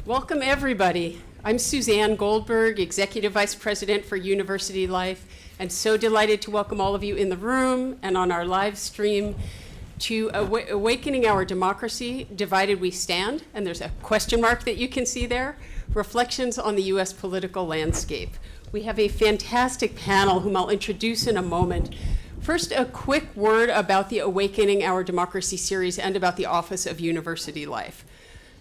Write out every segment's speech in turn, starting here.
Welcome, everybody. I'm Suzanne Goldberg, Executive Vice President for University Life, and so delighted to welcome all of you in the room and on our live stream to Awakening Our Democracy, Divided We Stand, and there's a question mark that you can see there, Reflections on the U.S. Political Landscape. We have a fantastic panel whom I'll introduce in a moment. First, a quick word about the Awakening Our Democracy series and about the Office of University Life.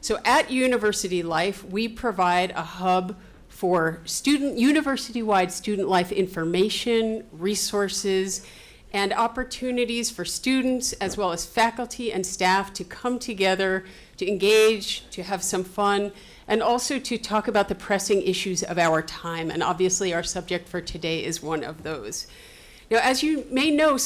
So at University Life, we provide a hub for university-wide student life information, resources, and opportunities for students as well as faculty and staff to come together, to engage, to have some fun, and also to talk about the pressing issues of our time. And obviously our subject for today is one of those. Now, as you may know,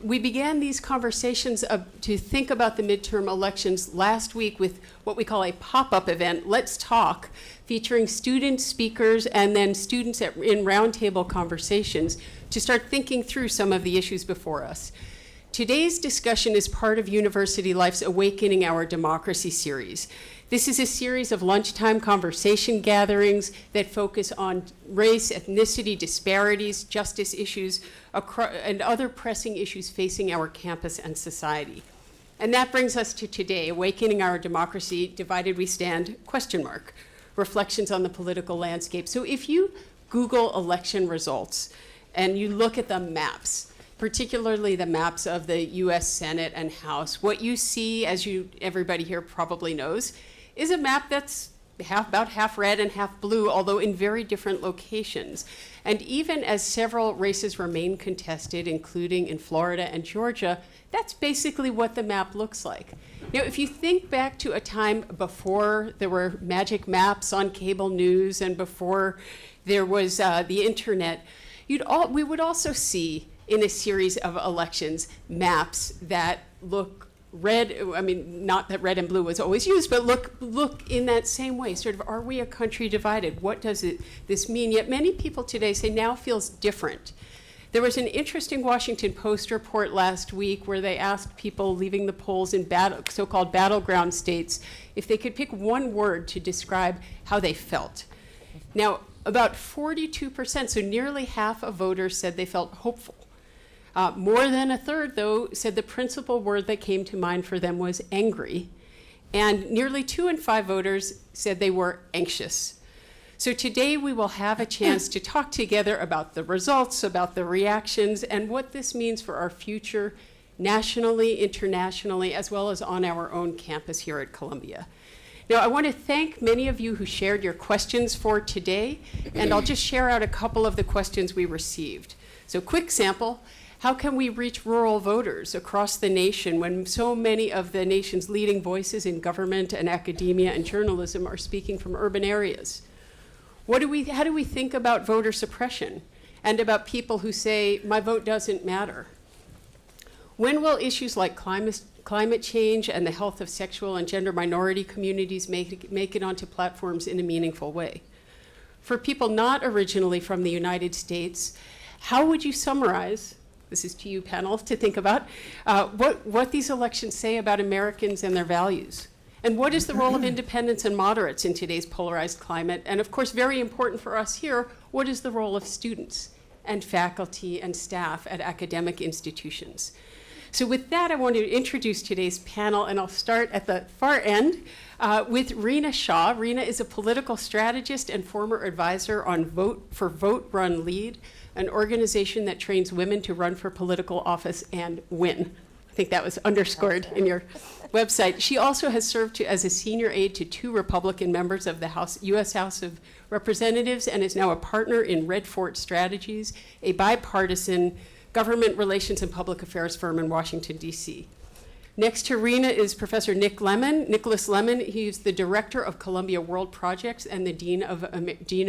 we began these conversations to think about the midterm elections last week with what we call a pop-up event, Let's Talk, featuring student speakers and then students in roundtable conversations to start thinking through some of the issues before us. Today's discussion is part of University Life's Awakening Our Democracy series. This is a series of lunchtime conversation gatherings that focus on race, ethnicity, disparities, justice issues, and other pressing issues facing our campus and society. And that brings us to today, Awakening Our Democracy, Divided We Stand, ? Reflections on the Political Landscape. So if you Google election results and you look at the maps, particularly the maps of the US Senate and House, what you see, as everybody here probably knows, is a map that's about half red and half blue, although in very different locations. And even as several races remain contested, including in Florida and Georgia, that's basically what the map looks like. Now, if you think back to a time before there were magic maps on cable news and before there was the internet, we would also see in a series of elections this that look red. I mean, not that red and blue was always used, but look in that same way, sort of, are we a country divided? What does this mean? Yet many people today say now feels different. There was an interesting Washington Post report last week where they asked people leaving the polls in so-called battleground states if they could pick one word to describe how they felt. Now, about 42%, so nearly half of voters said they felt hopeful. More than a third, though, said the principal word that came to mind for them was angry. And nearly 2 in 5 voters said they were anxious. So today we will have a chance to talk together about the results, about the reactions, and what this means for our future nationally, internationally, as well as on our own campus here at Columbia. Now, I want to thank many of you who shared your questions for today, and I'll just share out a couple of the questions we received. So quick sample. How can we reach rural voters across the nation when so many of the nation's leading voices in government and academia and journalism are speaking from urban areas? How do we think about voter suppression and about people who say, my vote doesn't matter? When will issues like climate change and the health of sexual and gender minority communities make it onto platforms in a meaningful way? For people not originally from the United States, how would you summarize, this is to you panel to think about, what these elections say about Americans and their values? And what is the role of independents and moderates in today's polarized climate? And of course, very important for us here, what is the role of students and faculty and staff at academic institutions? So with that, I want to introduce today's panel, and I'll start at the far end with Rina Shah. Rina is a political strategist and former advisor on VoteRunLead, an organization that trains women to run for political office and win. I think that was underscored in your website. She also has served as a senior aide to 2 Republican members of the U.S. House of Representatives and is now a partner in Red Fort Strategies, a bipartisan government relations and public affairs firm in Washington, D.C. Next to Rena is Professor Nicholas Lemann. He's the director of Columbia World Projects and the Dean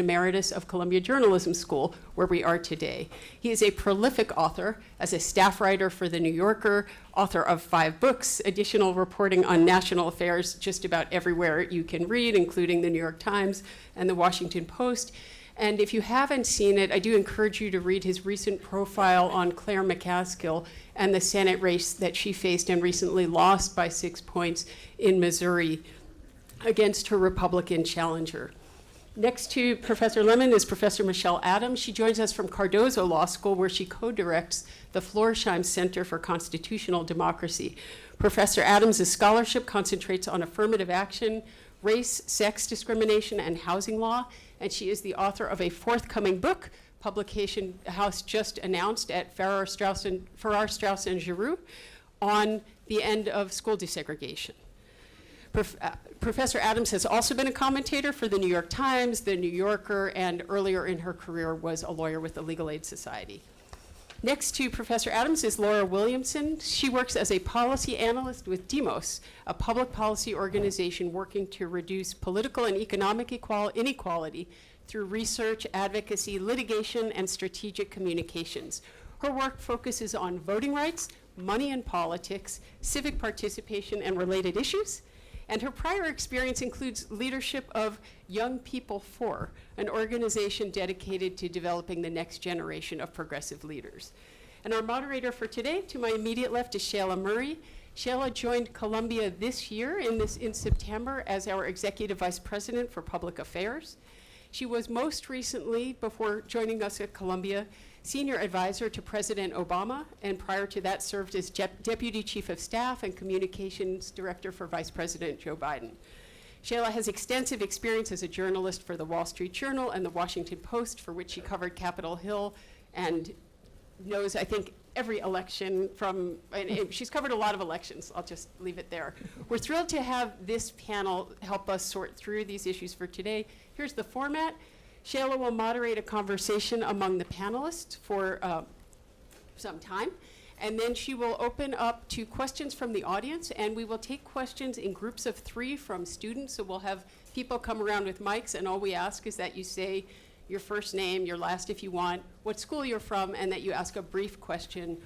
Emeritus of Columbia Journalism School, where we are today. He is a prolific author as a staff writer for The New Yorker, author of 5 books, additional reporting on national affairs just about everywhere you can read, including the New York Times and the Washington Post. And if you haven't seen it, I do encourage you to read his recent profile on Claire McCaskill and the Senate race that she faced and recently lost by 6 points in Missouri. against her Republican challenger. Next to Professor Lemann is Professor Michelle Adams. She joins us from Cardozo Law School, where she co-directs the Floersheimer Center for Constitutional Democracy. Professor Adams' scholarship concentrates on affirmative action, race, sex discrimination, and housing law, and she is the author of a forthcoming book, publication House just announced at Farrar, Straus and Giroux, on the end of school desegregation. Professor Adams has also been a commentator for the New York Times, the New Yorker, and earlier in her career was a lawyer with the Legal Aid Society. Next to Professor Adams is Laura Williamson. She works as a policy analyst with Demos, a public policy organization working to reduce political and economic inequality through research, advocacy, litigation, and strategic communications. Her work focuses on voting rights, money and politics, civic participation, and related issues. And her prior experience includes leadership of Young People For, an organization dedicated to developing the next generation of progressive leaders. And our moderator for today, to my immediate left, is Shailagh Murray. Shailagh joined Columbia this year in September as our Executive Vice President for Public Affairs. She was most recently, before joining us at Columbia, Senior Advisor to President Obama, and prior to that served as Deputy Chief of Staff and Communications Director for Vice President Joe Biden. Shailagh has extensive experience as a journalist for the Wall Street Journal and the Washington Post, for which she covered Capitol Hill and knows, I think, every election and she's covered a lot of elections. I'll just leave it there. We're thrilled to have this panel help us sort through these issues for today. Here's the format. Shailagh will moderate a conversation among the panelists for some time, and then she will open up to questions from the audience, and we will take questions in groups of 3 from students. So we'll have people come around with mics, and all we ask is that you say your first name, your last if you want, what school you're from, and that you ask a brief question,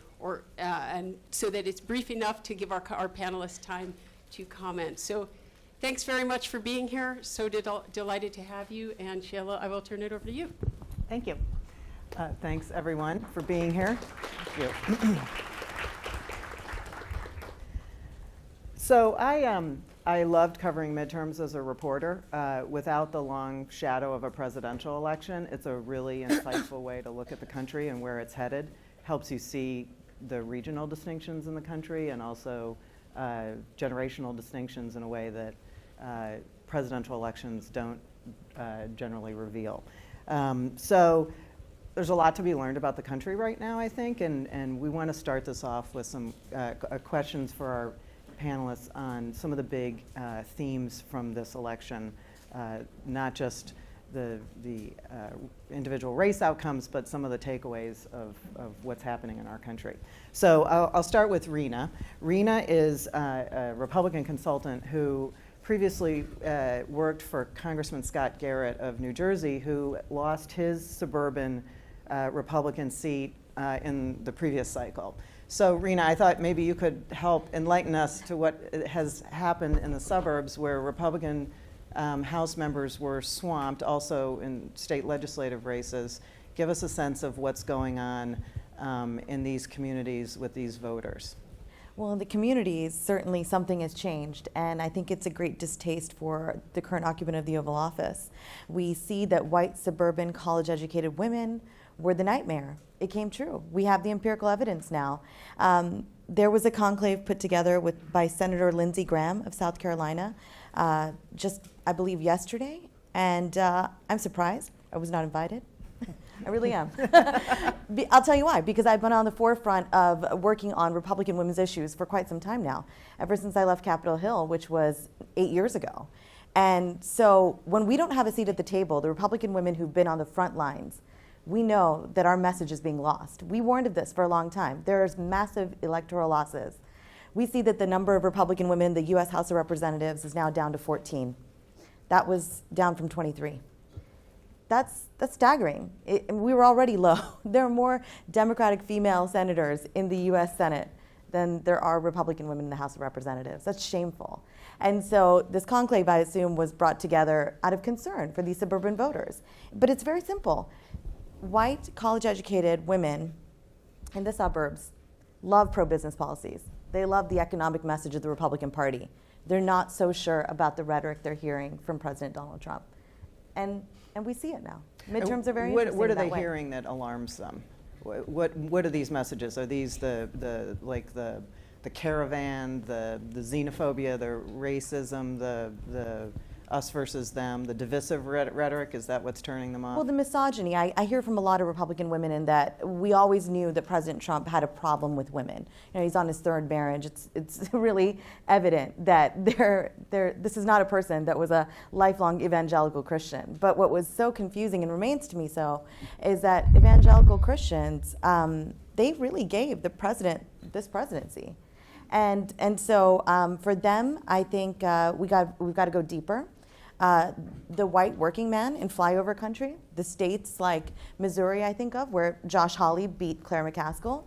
and so that it's brief enough to give our panelists time to comment. So thanks very much for being here. So delighted to have you. And Shailagh, I will turn it over to you. Thank you. Thanks, everyone, for being here. Thank you. So I loved covering midterms as a reporter. Without the long shadow of a presidential election, it's a really insightful way to look at the country and where it's headed. Helps you see the regional distinctions in the country and also generational distinctions in a way that presidential elections don't generally reveal. So there's a lot to be learned about the country right now, I think, and we want to start this off with some questions for our panelists on some of the big themes from this election, not just the individual race outcomes, but some of the takeaways of what's happening in our country. So I'll start with Rena. Rena is a Republican consultant who previously worked for Congressman Scott Garrett of New Jersey, who lost his suburban Republican seat in the previous cycle. So Rena, I thought maybe you could help enlighten us to what has happened in the suburbs where Republican House members were swamped, also in state legislative races. Give us a sense of what's going on in these communities with these voters. Well, in the communities, certainly something has changed, and I think it's a great distaste for the current occupant of the Oval Office. We see that white, suburban, college-educated women were the nightmare. It came true. We have the empirical evidence now. There was a conclave put together by Senator Lindsey Graham of South Carolina just, I believe, yesterday, and I'm surprised. I was not invited. I really am. I'll tell you why, because I've been on the forefront of working on Republican women's issues for quite some time now, ever since I left Capitol Hill, which was 8 years ago. And so when we don't have a seat at the table, the Republican women who've been on the front lines, we know that our message is being lost. We warned of this for a long time. There's massive electoral losses. We see that the number of Republican women in the U.S. House of Representatives is now down to 14. That was down from 23. That's staggering. We were already low. There are more Democratic female senators in the U.S. Senate than there are Republican women in the House of Representatives. That's shameful. And so this conclave, I assume, was brought together out of concern for these suburban voters. But it's very simple. White, college-educated women in the suburbs love pro-business policies. They love the economic message of the Republican Party. They're not so sure about the rhetoric they're hearing from President Donald Trump. And we see it now. Midterms are very interesting What are that they way. hearing that alarms them? What are these messages? Are these the caravan, the xenophobia, the racism, the us versus them, the divisive rhetoric? Is that what's turning them off? Well, the misogyny. I hear from a lot of Republican women in that we always knew that President Trump had a problem with women. You know, he's on his third marriage. It's really evident that this is not a person that was a lifelong evangelical Christian. But what was so confusing and remains to me so is that evangelical Christians, they really gave the president this presidency. And so for them, I think we've got to go deeper. The white working man in flyover country, the states like Missouri, I think of, where Josh Hawley beat Claire McCaskill,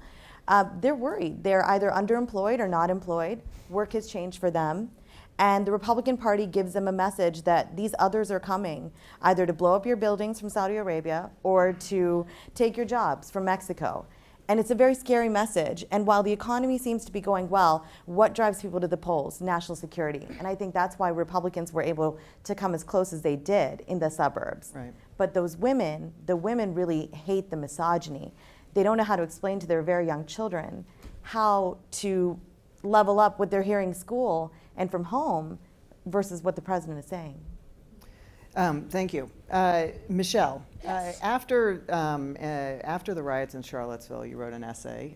they're worried. They're either underemployed or not employed. Work has changed for them. And the Republican Party gives them a message that these others are coming, either to blow up your buildings from Saudi Arabia or to take your jobs from Mexico. And it's a very scary message. And while the economy seems to be going well, what drives people to the polls? National security. And I think that's why Republicans were able to come as close as they did in the suburbs. Right. But those women, the women really hate the misogyny. They don't know how to explain to their very young children how to level up what they're hearing in school and from home versus what the president is saying. Thank you. Michelle, Yes. after the riots in Charlottesville, you wrote an essay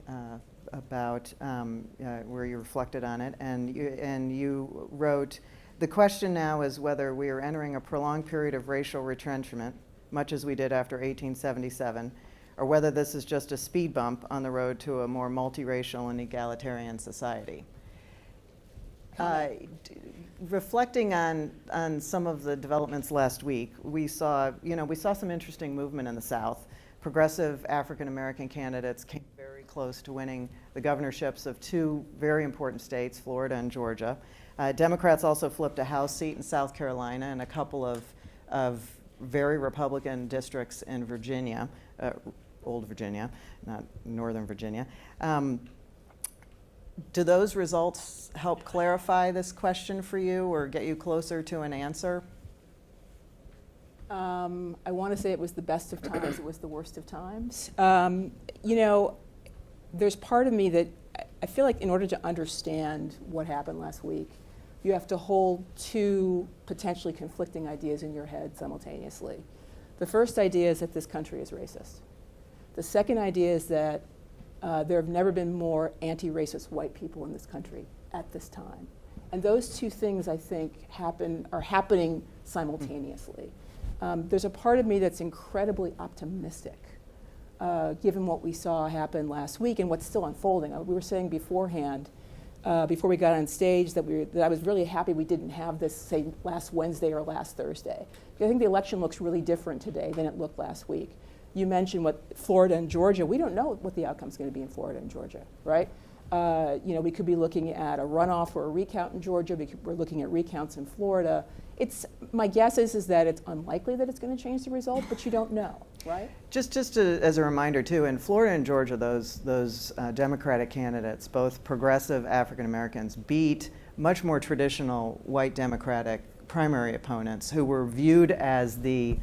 about where you reflected on it, and you wrote, "The question now is whether we are entering a prolonged period of racial retrenchment, much as we did after 1877, or whether this is just a speed bump on the road to a more multiracial and egalitarian society." Reflecting on some of the developments last week, we saw some interesting movement in the South. Progressive African American candidates came very close to winning the governorships of two very important states, Florida and Georgia. Democrats also flipped a House seat in South Carolina and a couple of very Republican districts in Virginia, old Virginia, not Northern Virginia. Do those results help clarify this question for you or get you closer to an answer? I want to say it was the best of times, it was the worst of times. There's part of me that I feel like in order to understand what happened last week, you have to hold two potentially conflicting ideas in your head simultaneously. The first idea is that this country is racist. The second idea is that there have never been more anti-racist white people in this country at this time. And those two things, I think, are happening simultaneously. There's a part of me that's incredibly optimistic, given what we saw happen last week and what's still unfolding. We were saying beforehand, before we got on stage, that I was really happy we didn't have this, say, last Wednesday or last Thursday. Because I think the election looks really different today than it looked last week. You mentioned what Florida and Georgia. We don't know what the outcome's going to be in Florida and Georgia, right? We could be looking at a runoff or a recount in Georgia. We're looking at recounts in Florida. My guess is that it's unlikely that it's going to change the result, but you don't know, right? Just as a reminder too, in Florida and Georgia, those Democratic candidates, both progressive African Americans, beat much more traditional white Democratic primary opponents who were viewed as the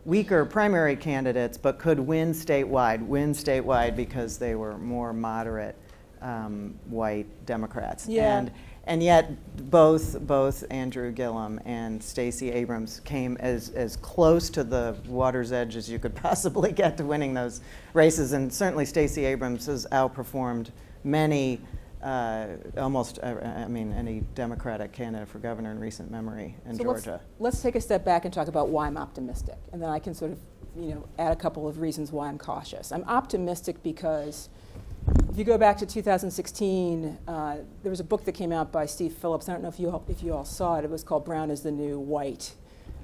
weaker primary candidates, but could win statewide because they were more moderate white Democrats. Yeah. And yet both Andrew Gillum and Stacey Abrams came as close to the water's edge as you could possibly get to winning those races. And certainly Stacey Abrams has outperformed many, any Democratic candidate for governor in recent memory in Georgia. Let's take a step back and talk about why I'm optimistic. And then I can sort of, add a couple of reasons why I'm cautious. I'm optimistic because if you go back to 2016, there was a book that came out by Steve Phillips. I don't know if you all saw it. It was called Brown is the New White.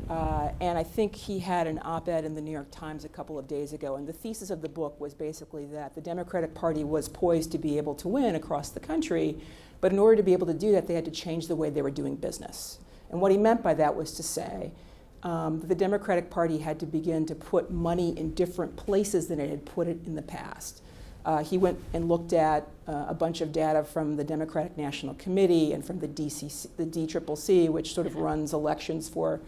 And I think he had an op-ed in the New York Times a couple of days ago. And the thesis of the book was basically that the Democratic Party was poised to be able to win across the country. But in order to be able to do that, they had to change the way they were doing business. And what he meant by that was to say that the Democratic Party had to begin to put money in different places than it had put it in the past. He went and looked at a bunch of data from the Democratic National Committee and from the DCCC, which sort of runs elections for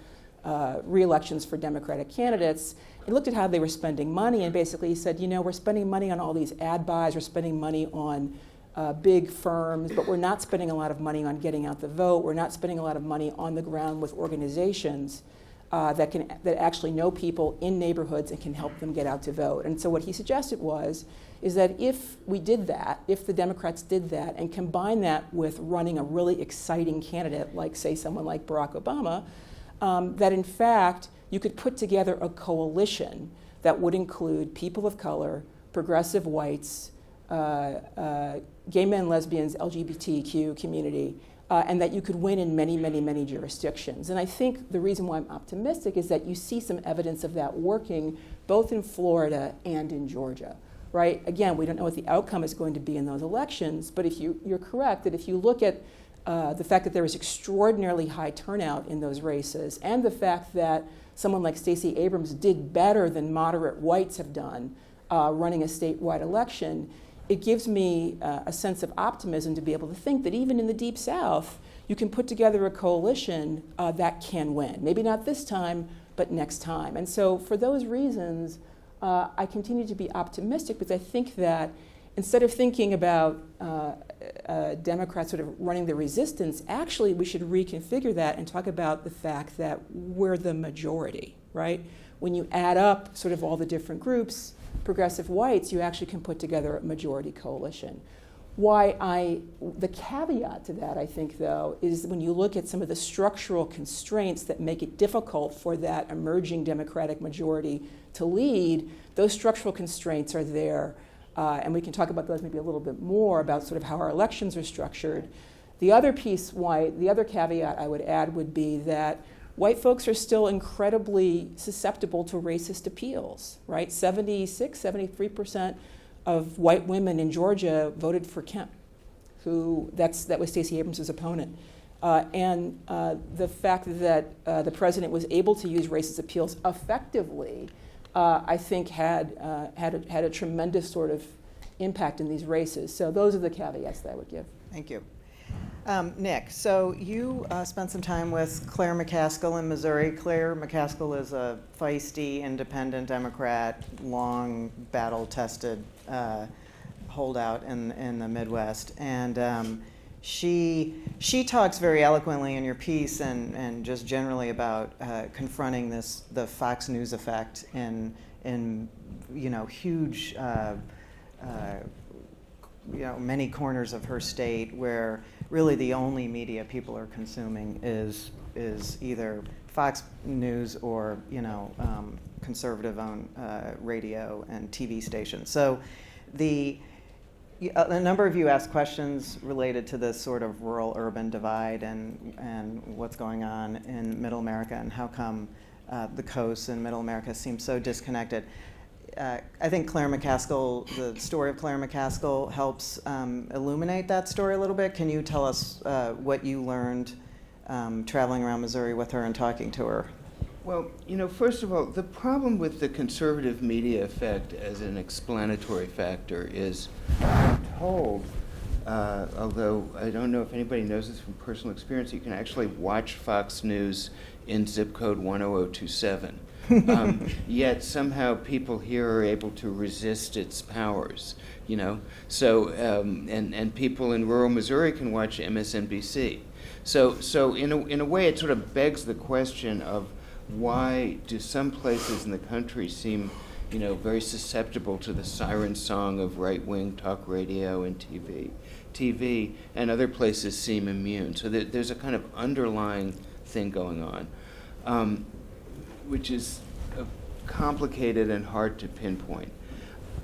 re-elections for Democratic candidates. He looked at how they were spending money, and basically he said, we're spending money on all these ad buys, we're spending money on big firms, but we're not spending a lot of money on getting out the vote. We're not spending a lot of money on the ground with organizations that actually know people in neighborhoods and can help them get out to vote. And so what he suggested is that if we did that, if the Democrats did that, and combine that with running a really exciting candidate, like say someone like Barack Obama, that in fact you could put together a coalition that would include people of color, progressive whites, gay men, lesbians, LGBTQ community, and that you could win in many, many, many jurisdictions. And I think the reason why I'm optimistic is that you see some evidence of that working both in Florida and in Georgia, right? Again, we don't know what the outcome is going to be in those elections, but if you're correct that if you look at the fact that there was extraordinarily high turnout in those races, and the fact that someone like Stacey Abrams did better than moderate whites have done running a statewide election, it gives me a sense of optimism to be able to think that even in the Deep South, you can put together a coalition that can win. Maybe not this time, but next time. And so for those reasons, I continue to be optimistic, because I think that instead of thinking about Democrats sort of running the resistance, actually we should reconfigure that and talk about the fact that we're the majority, right? When you add up sort of all the different groups, progressive whites, you actually can put together a majority coalition. The caveat to that, I think, though, is when you look at some of the structural constraints that make it difficult for that emerging Democratic majority to lead, those structural constraints are there. And we can talk about those maybe a little bit more, about sort of how our elections are structured. The other caveat I would add would be that white folks are still incredibly susceptible to racist appeals, right? 73% of white women in Georgia voted for Kemp, that was Stacey Abrams' opponent. And the fact that the president was able to use racist appeals effectively, I think had a tremendous sort of impact in these races. So those are the caveats that I would give. Thank you. Nick, so you spent some time with Claire McCaskill in Missouri. Claire McCaskill is a feisty, independent Democrat, long battle-tested holdout in the Midwest. And she talks very eloquently in your piece and just generally about confronting the Fox News effect in huge many corners of her state, where really the only media people are consuming is either Fox News or conservative-owned radio and TV stations. So a number of you asked questions related to this sort of rural-urban divide and what's going on in Middle America, and how come the coast and Middle America seem so disconnected. I think Claire McCaskill, the story of Claire McCaskill, helps illuminate that story a little bit. Can you tell us what you learned traveling around Missouri with her and talking to her? Well, first of all, the problem with the conservative media effect as an explanatory factor is, I'm told, although I don't know if anybody knows this from personal experience, you can actually watch Fox News in zip code 10027. Yet somehow people here are able to resist its powers, So, and people in rural Missouri can watch MSNBC. So in a way, it sort of begs the question of why do some places in the country seem, very susceptible to the siren song of right-wing talk radio and TV, and other places seem immune. So there's a kind of underlying thing going on. Which is complicated and hard to pinpoint.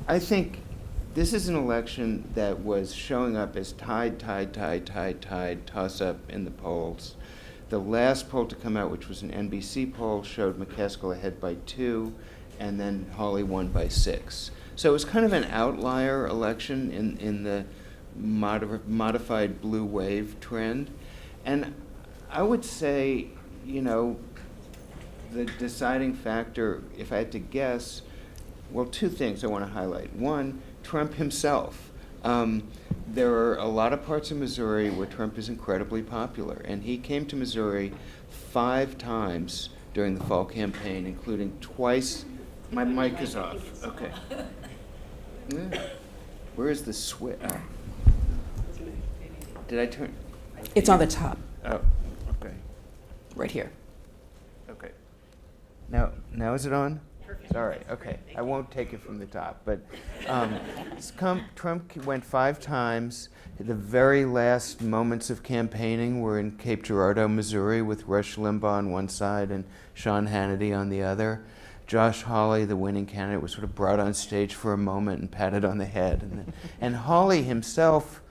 I think this is an election that was showing up as tide, toss-up in the polls. The last poll to come out, which was an NBC poll, showed McCaskill ahead by 2, and then Hawley won by 6. So it was kind of an outlier election in the modified blue wave trend. And I would say, the deciding factor, if I had to guess, well, 2 things I want to highlight. One, Trump himself. There are a lot of parts of Missouri where Trump is incredibly popular, and he came to Missouri 5 times during the fall campaign, including twice. My mic is off. Okay. Yeah. Where is the switch? Did I turn? It's on the top, Oh, okay. right here. Okay. Now is it on? Perfect. Sorry. Okay. I won't take it from the top, but Trump went 5 times. The very last moments of campaigning were in Cape Girardeau, Missouri, with Rush Limbaugh on one side and Sean Hannity on the other. Josh Hawley, the winning candidate, was sort of brought on stage for a moment and patted on the head. And Hawley himself,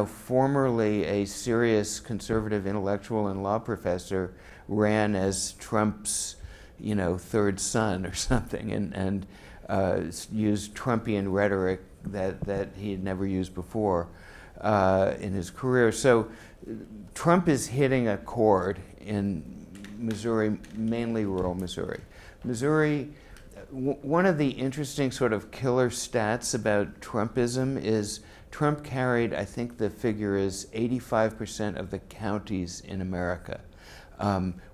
formerly a serious conservative intellectual and law professor, ran as Trump's, third son or something, and used Trumpian rhetoric that he had never used before in his career. So Trump is hitting a chord in Missouri, mainly rural Missouri. Missouri, one of the interesting sort of killer stats about Trumpism is Trump carried, I think the figure is 85% of the counties in America,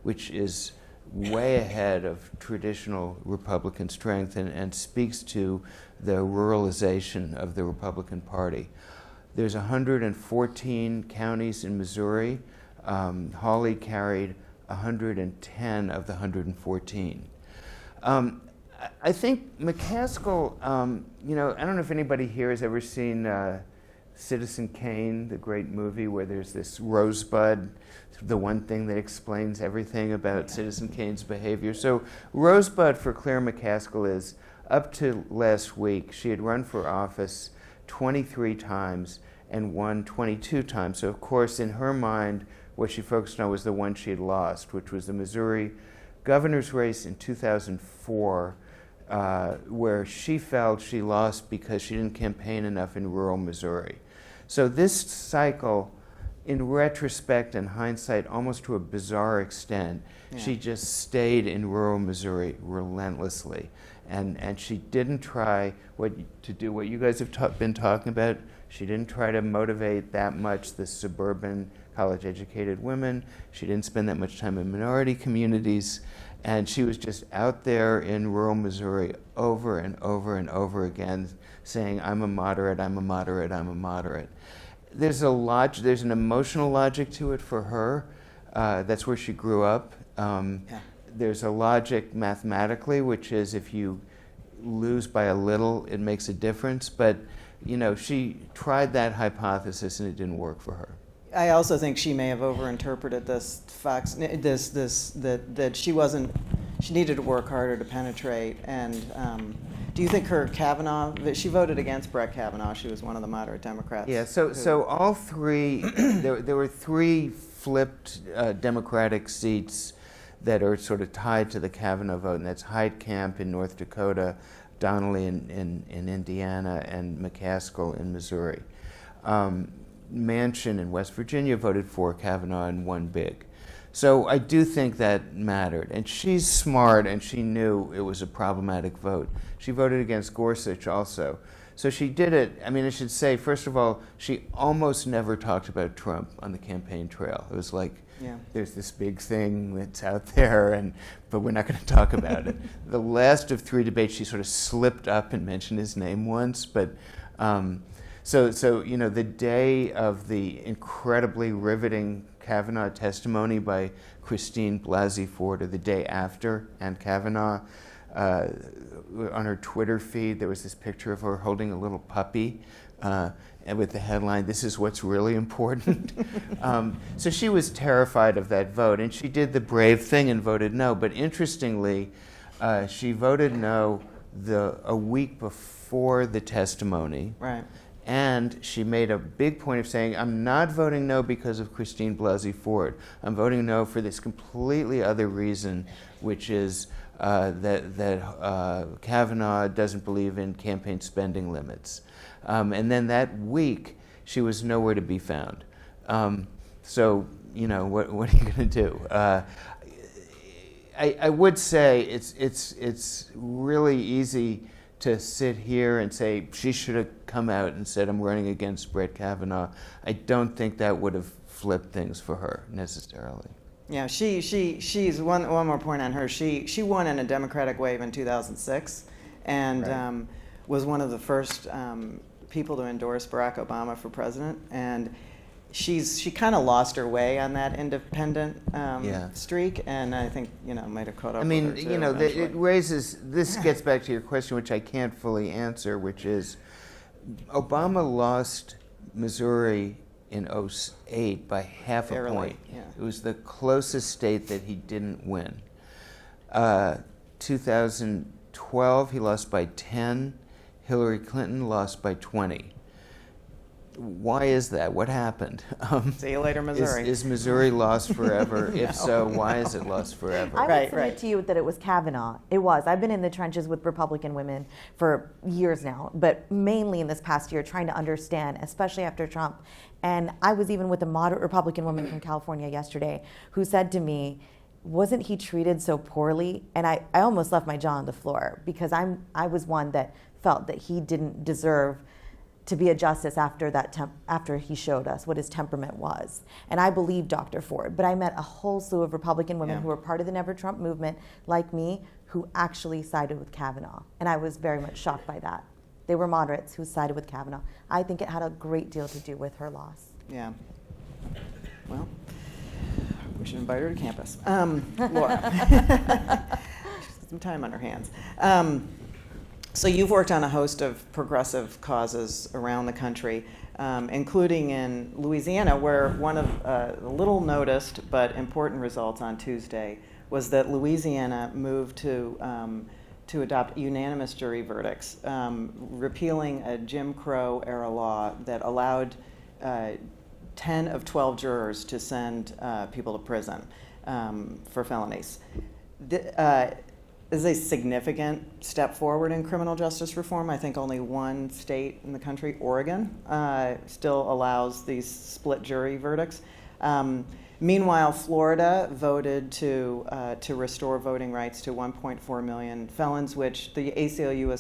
which is way ahead of traditional Republican strength and speaks to the ruralization of the Republican Party. There's 114 counties in Missouri. Hawley carried 110 of the 114. I think McCaskill, I don't know if anybody here has ever seen Citizen Kane, the great movie where there's this rosebud, the one thing that explains everything about Citizen Kane's behavior. So Rosebud for Claire McCaskill is, up to last week, she had run for office 23 times and won 22 times. So of course, in her mind, what she focused on was the one she had lost, which was the Missouri governor's race in 2004, where she felt she lost because she didn't campaign enough in rural Missouri. So this cycle, in retrospect and hindsight, almost to a bizarre extent, she just stayed in rural Missouri relentlessly. And she didn't try to do what you guys have been talking about. She didn't try to motivate that much the suburban college-educated women. She didn't spend that much time in minority communities. And she was just out there in rural Missouri over and over and over again saying, I'm a moderate, I'm a moderate, I'm a moderate. There's an emotional logic to it for her. That's where she grew up. There's a logic mathematically, which is if you lose by a little, it makes a difference. But, she tried that hypothesis and it didn't work for her. I also think she may have overinterpreted this Fox, that she needed to work harder to penetrate. And do you think her Kavanaugh, she voted against Brett Kavanaugh, she was one of the moderate Democrats. Yeah, so all 3, there were 3 flipped Democratic seats that are sort of tied to the Kavanaugh vote, and that's Heitkamp in North Dakota, Donnelly in Indiana, and McCaskill in Missouri. Manchin in West Virginia voted for Kavanaugh and won big. So I do think that mattered. And she's smart, and she knew it was a problematic vote. She voted against Gorsuch also. So she did it. I mean, I should say, first of all, she almost never talked about Trump on the campaign trail. It was like, there's this big thing that's out there, but we're not going to talk about it. The last of 3 debates, she sort of slipped up and mentioned his name once, but so the day of the incredibly riveting Kavanaugh testimony by Christine Blasey Ford, or the day after, and Kavanaugh, on her Twitter feed, there was this picture of her holding a little puppy, and with the headline, "This is what's really important." So she was terrified of that vote, and she did the brave thing and voted no. But interestingly, she voted no a week before the testimony. Right. And she made a big point of saying, I'm not voting no because of Christine Blasey Ford. I'm voting no for this completely other reason, which is that Kavanaugh doesn't believe in campaign spending limits. And then that week, she was nowhere to be found. So, what are you going to do? I would say it's really easy to sit here and say she should have come out and said, I'm running against Brett Kavanaugh, I don't think that would have flipped things for her necessarily. Yeah, she's one more point on her. She won in a Democratic wave in 2006, and Right. Was one of the first people to endorse Barack Obama for president. And she kind of lost her way on that independent streak, and I think might have caught up. I mean, with her too, it raises. This gets back to your question, which I can't fully answer, which is, Obama lost Missouri in 2008 by half Barely, a point. yeah. It was the closest state that he didn't win. 2012, he lost by 10. Hillary Clinton lost by 20. Why is that? What happened? See you later, Missouri. Is Missouri lost forever? If so, why is it lost forever? I would Right, submit right. to you that it was Kavanaugh. It was. I've been in the trenches with Republican women for years now, but mainly in this past year trying to understand, especially after Trump. And I was even with a moderate Republican woman from California yesterday who said to me, wasn't he treated so poorly? And I almost left my jaw on the floor, because I was one that felt that he didn't deserve to be a justice after he showed us what his temperament was. And I believe Dr. Ford, but I met a whole slew of Republican women who were part of the Never Trump movement, like me, who actually sided with Kavanaugh. And I was very much shocked by that. They were moderates who sided with Kavanaugh. I think it had a great deal to do with her loss. Yeah. Well, we should invite her to campus. Laura. She's got some time on her hands. So you've worked on a host of progressive causes around the country, including in Louisiana, where one of the little noticed but important results on Tuesday was that Louisiana moved to adopt unanimous jury verdicts, repealing a Jim Crow era law that allowed 10 of 12 jurors to send people to prison for felonies. Is a significant step forward in criminal justice reform. I think only one state in the country, Oregon, still allows these split jury verdicts. Meanwhile, Florida voted to restore voting rights to 1.4 million felons, which the ACLU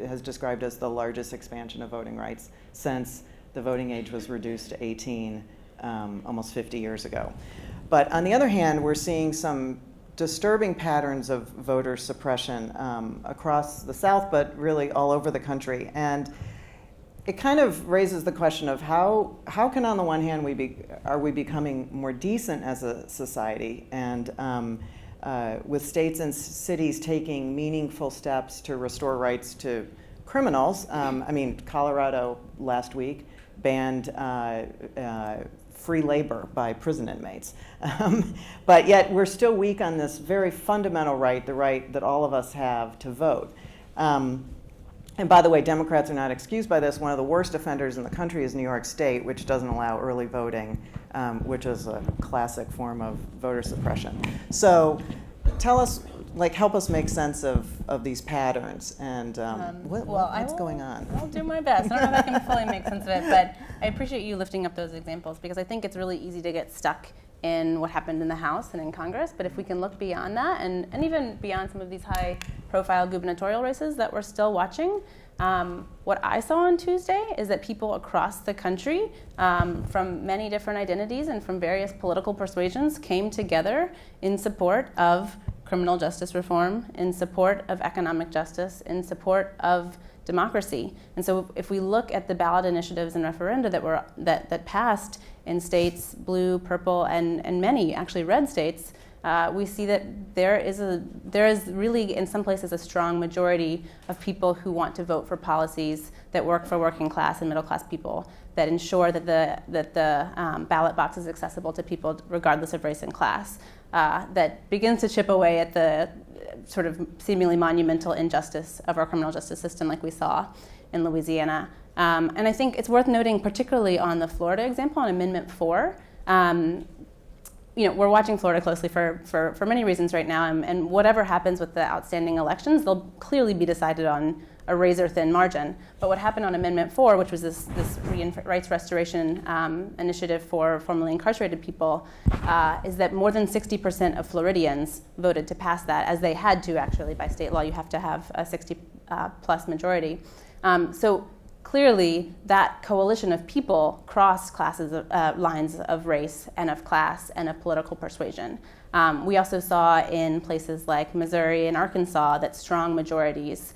has described as the largest expansion of voting rights since the voting age was reduced to 18 almost 50 years ago. But on the other hand, we're seeing some disturbing patterns of voter suppression across the South, but really all over the country. And it kind of raises the question of how can, on the one hand, are we becoming more decent as a society, and with states and cities taking meaningful steps to restore rights to criminals. I mean, Colorado last week banned free labor by prison inmates. But yet we're still weak on this very fundamental right, the right that all of us have to vote. And by the way, Democrats are not excused by this. One of the worst offenders in the country is New York State, which doesn't allow early voting, which is a classic form of voter suppression. So tell us, help us make sense of these patterns and what's going on. I'll do my best. I don't know if I can fully make sense of it, but I appreciate you lifting up those examples, because I think it's really easy to get stuck in what happened in the House and in Congress. But if we can look beyond that, and even beyond some of these high-profile gubernatorial races that we're still watching, what I saw on Tuesday is that people across the country, from many different identities and from various political persuasions, came together in support of criminal justice reform, in support of economic justice, in support of democracy. And so if we look at the ballot initiatives and referenda that passed in states blue, purple, and many actually red states, we see that there is really in some places a strong majority of people who want to vote for policies that work for working class and middle class people, that ensure that the ballot box is accessible to people regardless of race and class, that begins to chip away at the sort of seemingly monumental injustice of our criminal justice system, like we saw in Louisiana. And I think it's worth noting, particularly on the Florida example, on Amendment 4. We're watching Florida closely for many reasons right now, and whatever happens with the outstanding elections, they'll clearly be decided on a razor-thin margin. But what happened on Amendment 4, which was this rights restoration initiative for formerly incarcerated people, is that more than 60% of Floridians voted to pass that, as they had to, actually, by state law. You have to have a 60% plus majority. So clearly, that coalition of people crossed lines of race and of class and of political persuasion. We also saw in places like Missouri and Arkansas that strong majorities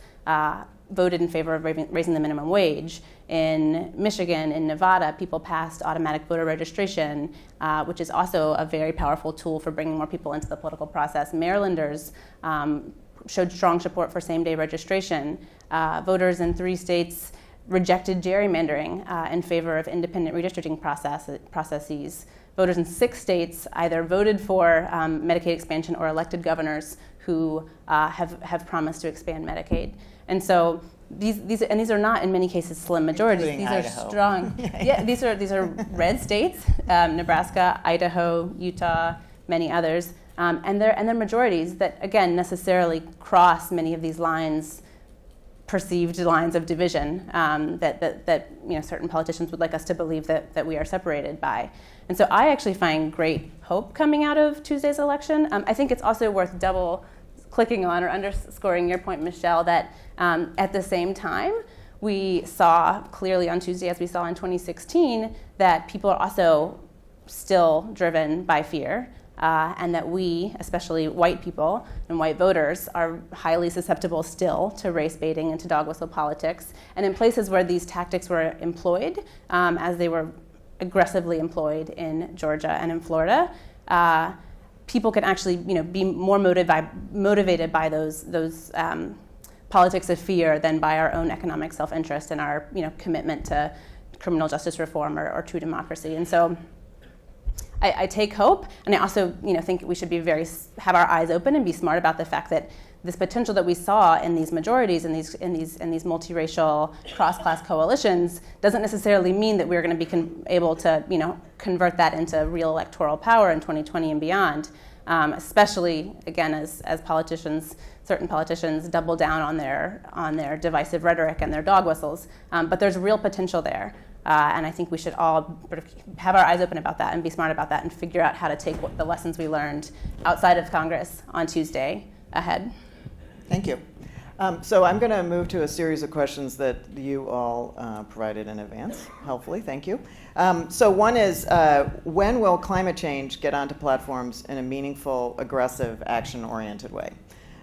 voted in favor of raising the minimum wage. In Michigan, in Nevada, people passed automatic voter registration, which is also a very powerful tool for bringing more people into the political process. Marylanders showed strong support for same-day registration. Voters in 3 states rejected gerrymandering in favor of independent redistricting processes. Voters in 6 states either voted for Medicaid expansion or elected governors who have promised to expand Medicaid. And so these are not in many cases slim majorities. Including these Idaho. are strong. Yeah, these are red states: Nebraska, Idaho, Utah, many others, and they're majorities that again necessarily cross many of these lines, perceived lines of division that certain politicians would like us to believe that we are separated by. And so I actually find great hope coming out of Tuesday's election. I think it's also worth double clicking on or underscoring your point, Michelle, that at the same time, we saw clearly on Tuesday, as we saw in 2016, that people are also still driven by fear, and that we, especially white people and white voters, are highly susceptible still to race baiting and to dog whistle politics. And in places where these tactics were employed, as they were aggressively employed in Georgia and in Florida, people can actually, be more motivated by those politics of fear than by our own economic self-interest and our, commitment to criminal justice reform or true democracy. And so, I take hope, and I also, think we should have our eyes open and be smart about the fact that this potential that we saw in these majorities and these multiracial cross-class coalitions doesn't necessarily mean that we're going to be able to, convert that into real electoral power in 2020 and beyond. Especially again as certain politicians double down on their divisive rhetoric and their dog whistles. But there's real potential there. And I think we should all sort of have our eyes open about that and be smart about that and figure out how to take the lessons we learned outside of Congress on Tuesday ahead. Thank you. So I'm going to move to a series of questions that you all provided in advance, helpfully. Thank you. So one is, when will climate change get onto platforms in a meaningful, aggressive, action-oriented way?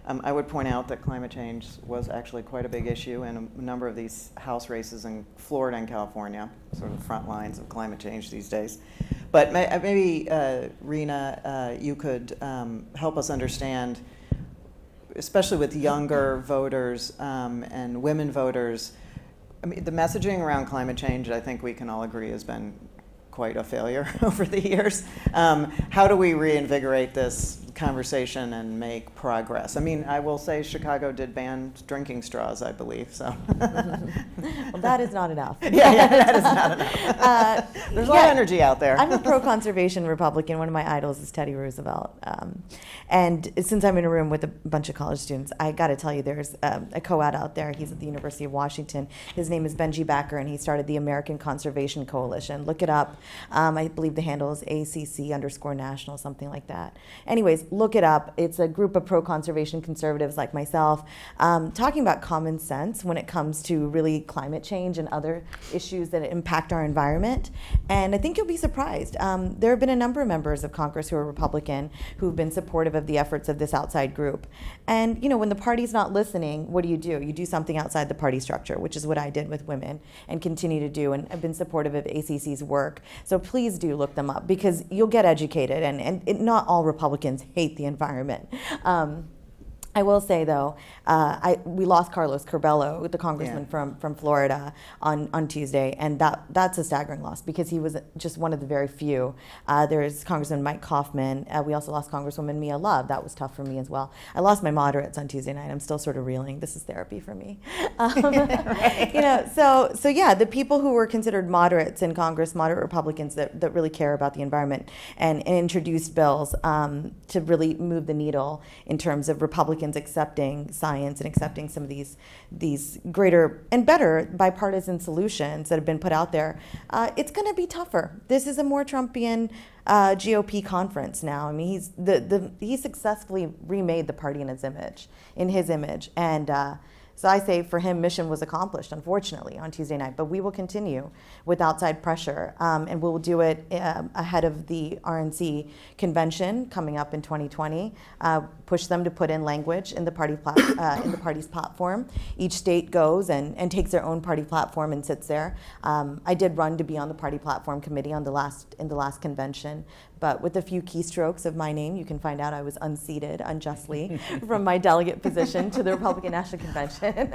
I would point out that climate change was actually quite a big issue in a number of these House races in Florida and California, sort of the front lines of climate change these days. But maybe, Rena, you could help us understand, especially with younger voters and women voters. I mean, the messaging around climate change, I think we can all agree, has been quite a failure over the years. How do we reinvigorate this conversation and make progress? I mean, I will say Chicago did ban drinking straws, I believe, so. Well, that is not enough. Yeah, that is not enough. There's a lot of energy out there. I'm a pro-conservation Republican. One of my idols is Teddy Roosevelt. And since I'm in a room with a bunch of college students, I got to tell you, there's a co-ed out there. He's at the University of Washington. His name is Benji Backer, and he started the American Conservation Coalition. Look it up. I believe the handle is ACC_national, something like that. Anyways, look it up. It's a group of pro-conservation conservatives like myself talking about common sense when it comes to really climate change and other issues that impact our environment. And I think you'll be surprised. There have been a number of members of Congress who are Republican who've been supportive of the efforts of this outside group. And when the party's not listening, what do? You do something outside the party structure, which is what I did with women and continue to do. And I've been supportive of ACC's work. So please do look them up because you'll get educated. And not all Republicans hate the environment. I will say, though, we lost Carlos Curbelo, the congressman from Florida, on Tuesday, and that's a staggering loss because he was just one of the very few. There's Congressman Mike Kaufman. We also lost Congresswoman Mia Love. That was tough for me as well. I lost my moderates on Tuesday night. I'm still sort of reeling. This is therapy for me. Right. So yeah, the people who were considered moderates in Congress, moderate Republicans that really care about the environment and introduced bills to really move the needle in terms of Republicans accepting science and accepting some of these greater and better bipartisan solutions that have been put out there. It's going to be tougher. This is a more Trumpian GOP conference now. I mean, he successfully remade the party in his image, and So I say for him, mission was accomplished, unfortunately, on Tuesday night. But we will continue with outside pressure, and we'll do it ahead of the RNC convention coming up in 2020. Push them to put in language in the party's platform. Each state goes and takes their own party platform and sits there. I did run to be on the party platform committee in the last convention. But with a few keystrokes of my name, you can find out I was unseated unjustly from my delegate position to the Republican National Convention.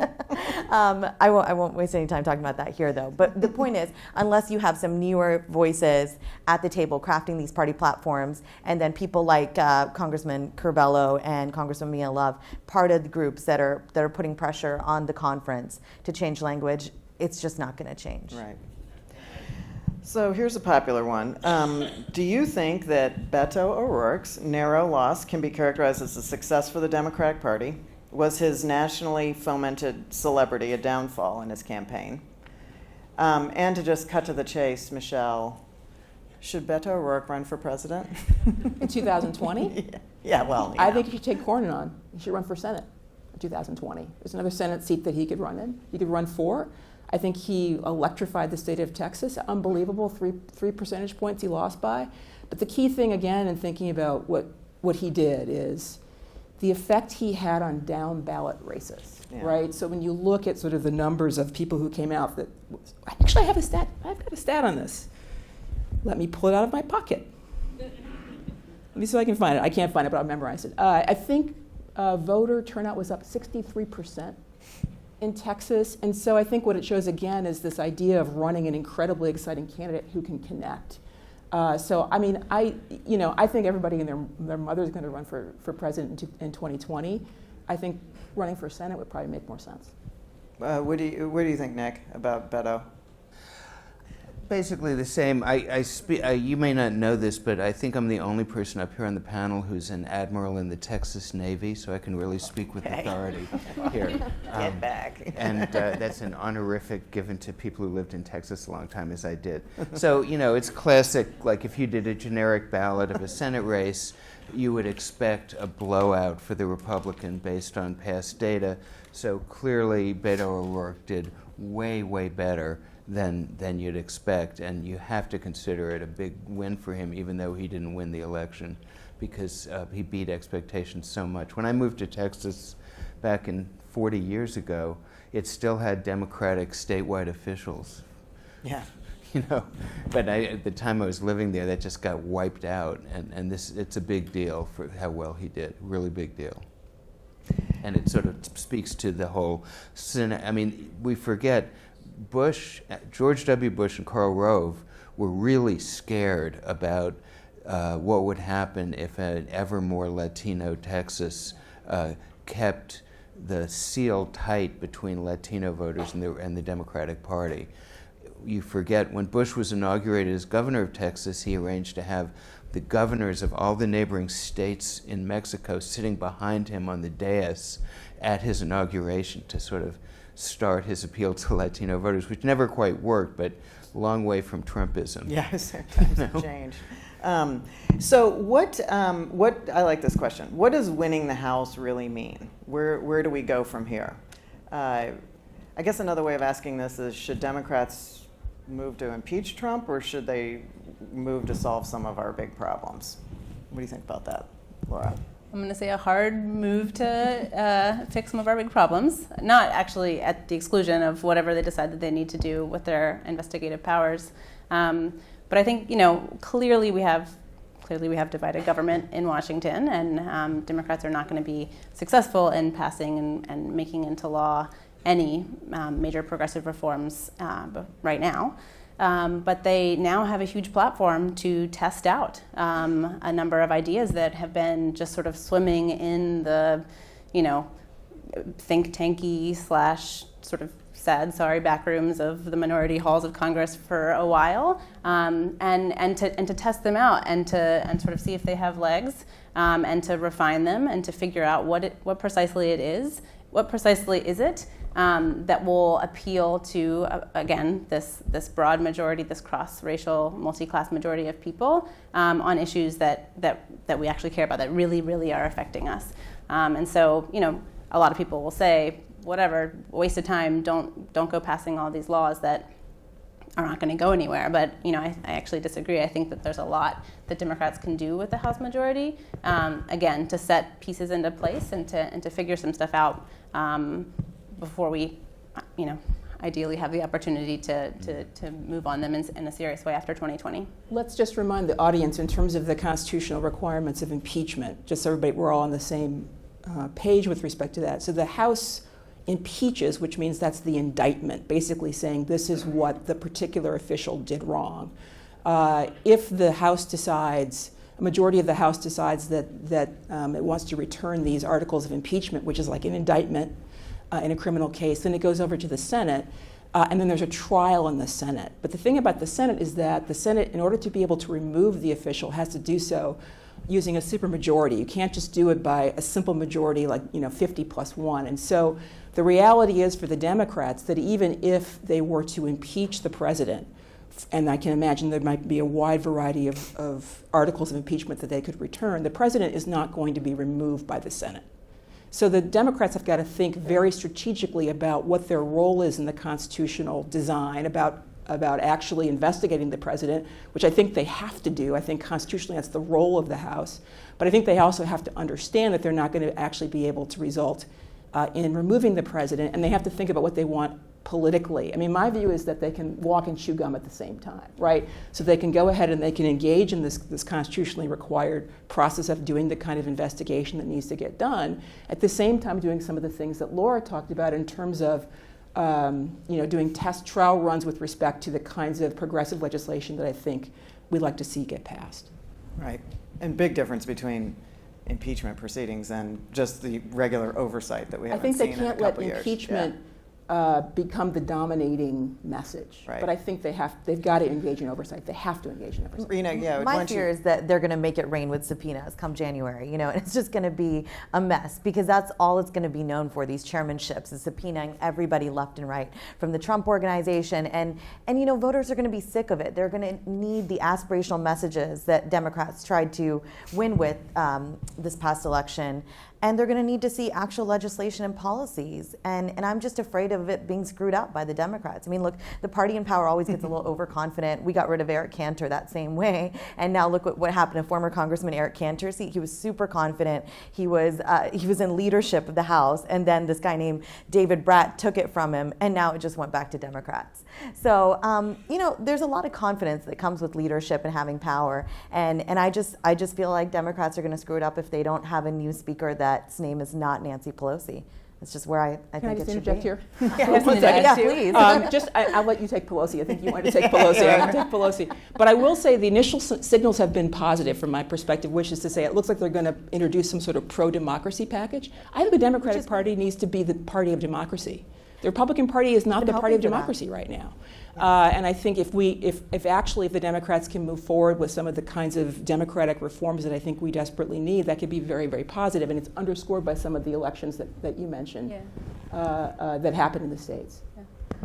I won't waste any time talking about that here, though. But the point is, unless you have some newer voices at the table crafting these party platforms, and then people like Congressman Curbelo and Congresswoman Mia Love, part of the groups that are putting pressure on the conference to change language, it's just not going to change. Right. So here's a popular one. Do you think that Beto O'Rourke's narrow loss can be characterized as a success for the Democratic Party? Was his nationally fomented celebrity a downfall in his campaign? And to just cut to the chase, Michelle, should Beto O'Rourke run for president? In 2020? Yeah, well, I think he should take Cornyn on. He should run for Senate in 2020. There's another Senate seat that he could run in. He could run for. I think he electrified the state of Texas. Unbelievable, three percentage points he lost by. But the key thing, again, in thinking about what he did is the effect he had on down ballot races, right? So when you look at sort of the numbers of people who came out, that actually I have a stat. I've got a stat on this. Let me pull it out of my pocket. Let me see if I can find it. I can't find it, but I'll memorize it. I think voter turnout was up 63%. In Texas, and so I think what it shows again is this idea of running an incredibly exciting candidate who can connect. So I mean, I think everybody and their mother is going to run for president in 2020. I think running for Senate would probably make more sense. What do you think, Nick, about Beto? Basically the same. You may not know this, but I think I'm the only person up here on the panel who's an admiral in the Texas Navy, so I can really speak with authority here. Get back. And that's an honorific given to people who lived in Texas a long time, as I did. So, it's classic, like if you did a generic ballot of a Senate race, you would expect a blowout for the Republican based on past data. So clearly Beto O'Rourke did way, way better than you'd expect, and you have to consider it a big win for him, even though he didn't win the election, because he beat expectations so much. When I moved to Texas back 40 years ago, it still had Democratic statewide officials. Yeah. But at the time I was living there, that just got wiped out, and it's a big deal for how well he did, really big deal. And it sort of speaks to the whole Senate. I mean, we forget George W. Bush and Karl Rove were really scared about what would happen if an ever more Latino Texas kept the seal tight between Latino voters and the Democratic Party. You forget when Bush was inaugurated as governor of Texas, he arranged to have the governors of all the neighboring states in Mexico sitting behind him on the dais at his inauguration to sort of start his appeal to Latino voters, which never quite worked, but a long way from Trumpism. Yes, times have changed. So what, I like this question. What does winning the House really mean? Where do we go from here? I guess another way of asking this is, should Democrats move to impeach Trump, or should they move to solve some of our big problems? What do you think about that, Laura? I'm going to say a hard move to fix some of our big problems, not actually at the exclusion of whatever they decide that they need to do with their investigative powers. But I think, clearly we have divided government in Washington, and Democrats are not going to be successful in passing and making into law any major progressive reforms right now. But they now have a huge platform to test out a number of ideas that have been just sort of swimming in the, think tanky / sort of sad, sorry, back rooms of the minority halls of Congress for a while, and to test them out and sort of see if they have legs, and to refine them and to figure out what precisely it is, what precisely is it. That will appeal to, again, this broad majority, this cross-racial, multi-class majority of people on issues that we actually care about, that really, really are affecting us. And so, a lot of people will say, whatever, waste of time, don't go passing all these laws that are not going to go anywhere. But I actually disagree. I think that there's a lot that Democrats can do with the House majority, again, to set pieces into place and to figure some stuff out before we, ideally have the opportunity to move on them in a serious way after 2020. Let's just remind the audience in terms of the constitutional requirements of impeachment, just so we're all on the same page with respect to that. So the House impeaches, which means that's the indictment, basically saying this is what the particular official did wrong. If the House decides, a majority of the House decides that it wants to return these articles of impeachment, which is like an indictment in a criminal case, then it goes over to the Senate, and then there's a trial in the Senate. But the thing about the Senate is that the Senate, in order to be able to remove the official, has to do so using a supermajority. You can't just do it by a simple majority like 50 plus 1. And so the reality is for the Democrats that even if they were to impeach the president, and I can imagine there might be a wide variety of articles of impeachment that they could return, the president is not going to be removed by the Senate. So the Democrats have got to think very strategically about what their role is in the constitutional design, about actually investigating the president, which I think they have to do. I think constitutionally that's the role of the House. But I think they also have to understand that they're not going to actually be able to result in removing the president, and they have to think about what they want politically. I mean, my view is that they can walk and chew gum at the same time, right? So they can go ahead and they can engage in this constitutionally required process of doing the kind of investigation that needs to get done, at the same time doing some of the things that Laura talked about in terms of doing test trial runs with respect to the kinds of progressive legislation that I think we'd like to see get passed. Right. And big difference between impeachment proceedings and just the regular oversight that we haven't seen in a couple years. I think they can't let impeachment become the dominating message. Right. But I think they've got to engage in oversight. They have to engage in oversight. Rena, yeah. My fear is that they're going to make it rain with subpoenas come January, and it's just going to be a mess because that's all it's going to be known for, these chairmanships, is subpoenaing everybody left and right from the Trump organization. And voters are going to be sick of it. They're going to need the aspirational messages that Democrats tried to win with this past election. And they're going to need to see actual legislation and policies. And I'm just afraid of it being screwed up by the Democrats. I mean, look, the party in power always gets a little overconfident. We got rid of Eric Cantor that same way. And now look what happened to former Congressman Eric Cantor. See, he was super confident. He was in leadership of the House. And then this guy named David Bratt took it from him. And now it just went back to Democrats. So, there's a lot of confidence that comes with leadership and having power. And I just feel like Democrats are going to screw it up if they don't have a new speaker that's name is not Nancy Pelosi. It's just where I think it should be. Can I just interject here? Yeah, please. I'll let you take Pelosi. I think you wanted to take Pelosi. I can take Pelosi. But I will say the initial signals have been positive from my perspective, which is to say it looks like they're going to introduce some sort of pro-democracy package. I think the Democratic Party needs to be the party of democracy. The Republican Party is not the party of democracy right now. And I think if the Democrats can move forward with some of the kinds of democratic reforms that I think we desperately need, that could be very, very positive. And it's underscored by some of the elections that you mentioned that happened in the states. Yeah.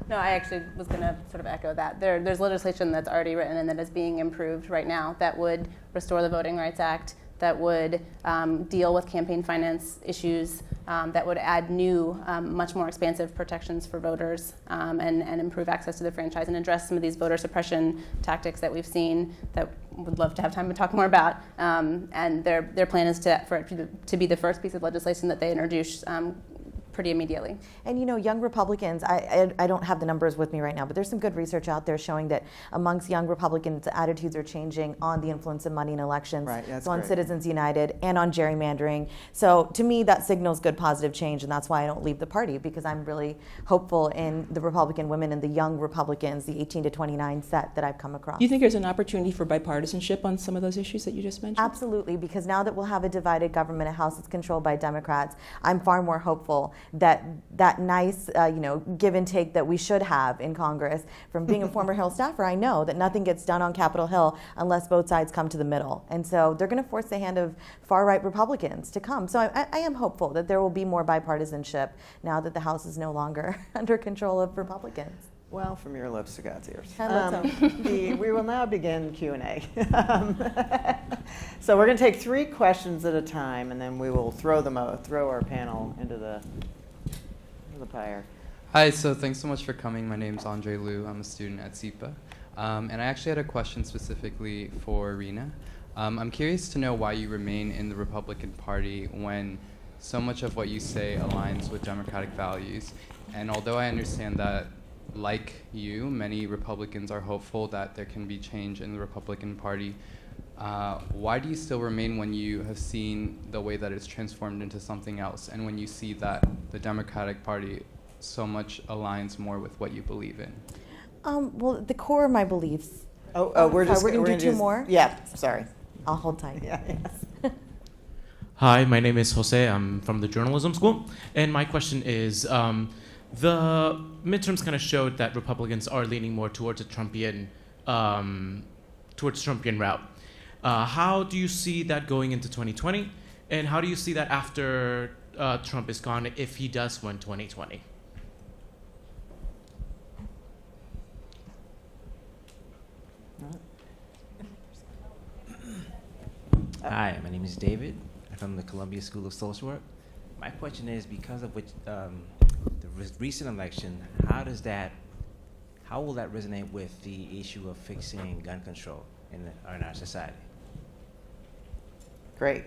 No, I actually was going to sort of echo that. There's legislation that's already written and that is being improved right now that would restore the Voting Rights Act, that would deal with campaign finance issues, that would add new, much more expansive protections for voters and improve access to the franchise and address some of these voter suppression tactics that we've seen that would love to have time to talk more about. And their plan is for it to be the first piece of legislation that they introduce pretty immediately. And young Republicans, I don't have the numbers with me right now, but there's some good research out there showing that amongst young Republicans, attitudes are changing on the influence of money in elections, so on Citizens United and on gerrymandering. So to me, that signals good positive change, and that's why I don't leave the party, because I'm really hopeful in the Republican women and the young Republicans, the 18 to 29 set that I've come across. Do you think there's an opportunity for bipartisanship on some of those issues that you just mentioned? Absolutely, because now that we'll have a divided government, a House that's controlled by Democrats, I'm far more hopeful that nice, give and take that we should have in Congress. From being a former Hill staffer, I know that nothing gets done on Capitol Hill unless both sides come to the middle. And so they're going to force the hand of far-right Republicans to come. So I am hopeful that there will be more bipartisanship now that the House is no longer under control of Republicans. Well, from your lips to God's ears. We We will now begin Q&A. So we're going to take 3 questions at a time, and then we will throw our panel into the to the pyre. Hi, so thanks so much for coming. My name's Andre Liu. I'm a student at SIPA. And I actually had a question specifically for Rena. I'm curious to know why you remain in the Republican Party when so much of what you say aligns with democratic values. And although I understand that, like you, many Republicans are hopeful that there can be change in the Republican Party, why do you still remain when you have seen the way that it's transformed into something else, and when you see that the Democratic Party so much aligns more with what you believe in? Well, the core of my beliefs. We're going to do two more? Yeah, sorry. I'll hold tight. Yeah, yes. Hi, my name is Jose. I'm from the journalism school. And my question is, the midterms kind of showed that Republicans are leaning more towards a Trumpian route. How do you see that going into 2020? And how do you see that after Trump is gone, if he does win 2020? Hi, my name is David. I'm from the Columbia School of Social Work. My question is, because of which the recent election, how will that resonate with the issue of fixing gun control in our society? Great.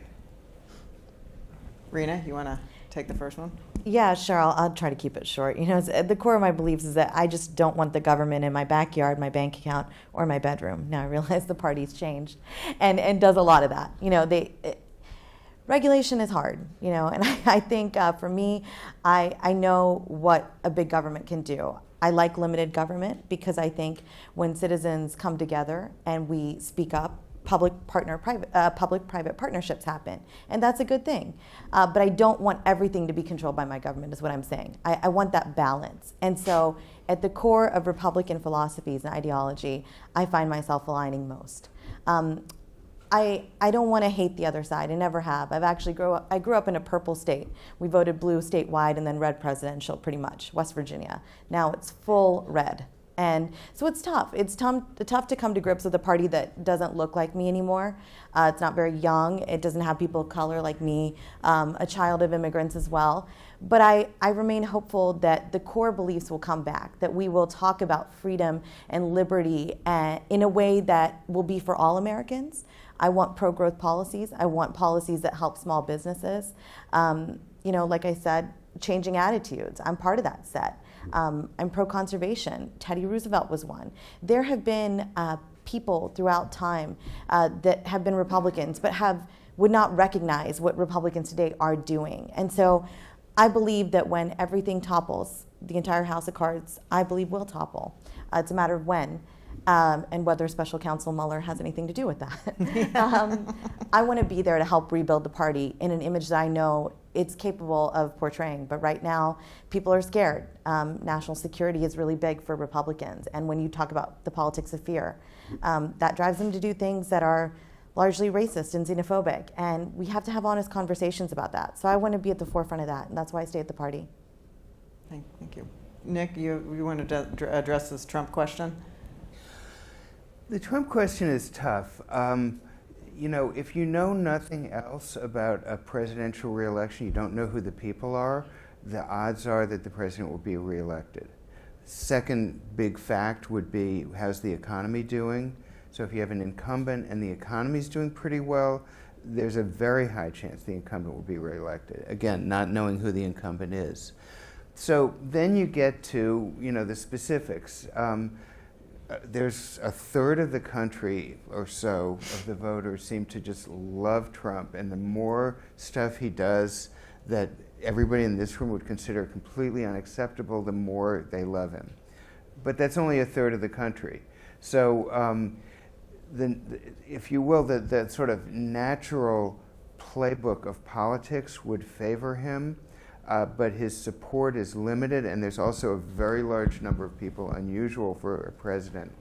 Rena, you want to take the first one? Yeah, sure. I'll try to keep it short. You know, the core of my beliefs is that I just don't want the government in my backyard, my bank account, or my bedroom. Now I realize the party's changed, and does a lot of that. You know, regulation is hard. You know, and I think for me, I know what a big government can do. I like limited government because I think when citizens come together and we speak up, public-private partnerships happen, and that's a good thing. But I don't want everything to be controlled by my government, is what I'm saying. I want that balance. And so at the core of Republican philosophies and ideology, I find myself aligning most. I don't want to hate the other side. I never have. I grew up in a purple state. We voted blue statewide and then red presidential, pretty much, West Virginia. Now it's full red. And so it's tough. It's tough to come to grips with a party that doesn't look like me anymore. It's not very young. It doesn't have people of color like me, a child of immigrants as well. But I remain hopeful that the core beliefs will come back, that we will talk about freedom and liberty in a way that will be for all Americans. I want pro-growth policies. I want policies that help small businesses. You know, like I said, changing attitudes. I'm part of that set. I'm pro-conservation. Teddy Roosevelt was one. There have been people throughout time that have been Republicans but would not recognize what Republicans today are doing. And so I believe that when everything topples, the entire house of cards, I believe, will topple. It's a matter of when. And whether Special Counsel Mueller has anything to do with that. I want to be there to help rebuild the party in an image that I know it's capable of portraying. But right now, people are scared. National security is really big for Republicans. And when you talk about the politics of fear, that drives them to do things that are largely racist and xenophobic. And we have to have honest conversations about that. So I want to be at the forefront of that. And that's why I stay at the party. Thank you. Nick, you want to address this Trump question? The Trump question is tough. You know, if you know nothing else about a presidential reelection, you don't know who the people are, the odds are that the president will be reelected. Second big fact would be, how's the economy doing? So if you have an incumbent and the economy's doing pretty well, there's a very high chance the incumbent will be reelected. Again, not knowing who the incumbent is. So then you get to, you know, the specifics. There's a third of the country or so of the voters seem to just love Trump, and the more stuff he does that everybody in this room would consider completely unacceptable, the more they love him. But that's only a third of the country. So if you will, the sort of natural playbook of politics would favor him. But his support is limited, and there's also a very large number of people, unusual for a president,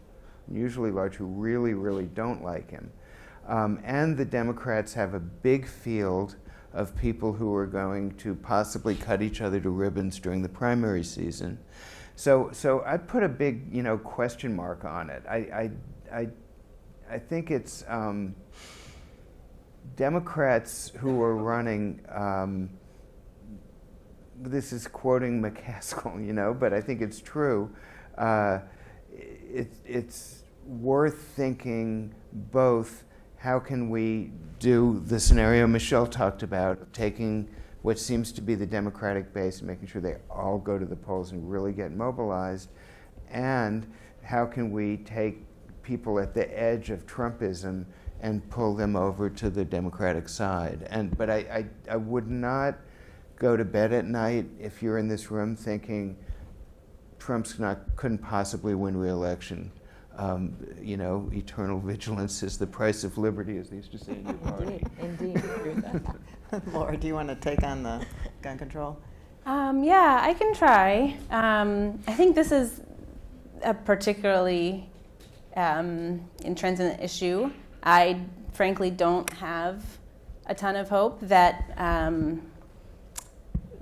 usually large, who really, really don't like him. And the Democrats have a big field of people who are going to possibly cut each other to ribbons during the primary season. So I put a big, you know, question mark on it. I think it's Democrats who are running this is quoting McCaskill, but I think it's true. It's worth thinking both how can we do the scenario Michelle talked about, taking what seems to be the Democratic base and making sure they all go to the polls and really get mobilized, and how can we take people at the edge of Trumpism and pull them over to the Democratic side. But I would not go to bed at night if you're in this room thinking Trump's couldn't possibly win re-election. Eternal vigilance is the price of liberty, as they used to say in your party. Indeed. Laura, do you want to take on the gun control? Yeah, I can try. I think this is a particularly intransigent issue. I frankly don't have a ton of hope that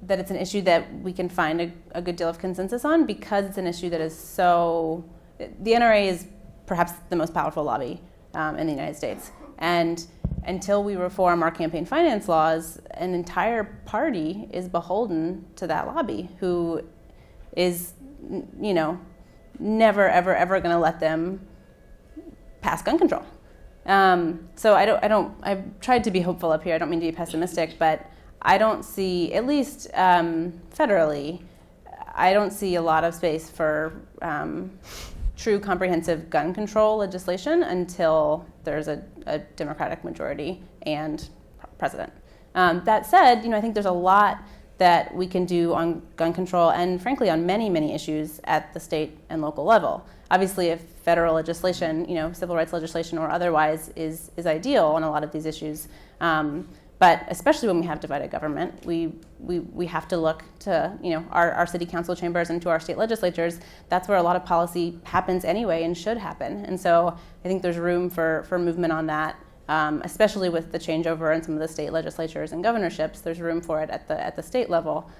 that it's an issue that we can find a good deal of consensus on, because it's an issue that is so. The NRA is perhaps the most powerful lobby in the United States, and until we reform our campaign finance laws, an entire party is beholden to that lobby, who is, never, ever going to let them pass gun control. So I've tried to be hopeful up here. I don't mean to be pessimistic, but I don't see, at least federally, I don't see a lot of space for true comprehensive gun control legislation until there's a Democratic majority and president. That said, I think there's a lot that we can do on gun control, and frankly on many, many issues at the state and local level. Obviously, if federal legislation, civil rights legislation or otherwise is ideal on a lot of these issues, but especially when we have divided government, we have to look to our city council chambers and to our state legislatures. That's where a lot of policy happens anyway and should happen. And so I think there's room for movement on that, especially with the changeover in some of the state legislatures and governorships. There's room for it at the state level.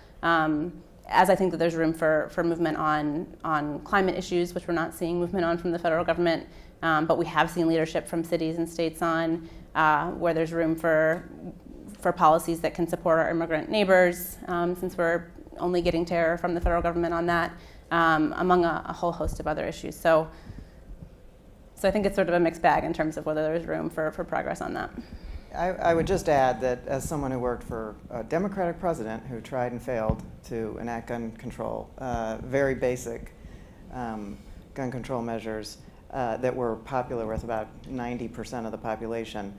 As I think that there's room for movement on climate issues, which we're not seeing movement on from the federal government, but we have seen leadership from cities and states on where there's room for policies that can support our immigrant neighbors, since we're only getting terror from the federal government on that, among a whole host of other issues. So I think it's sort of a mixed bag in terms of whether there's room for progress on that. I would just add that as someone who worked for a Democratic president who tried and failed to enact gun control, very basic gun control measures that were popular with about 90% of the population.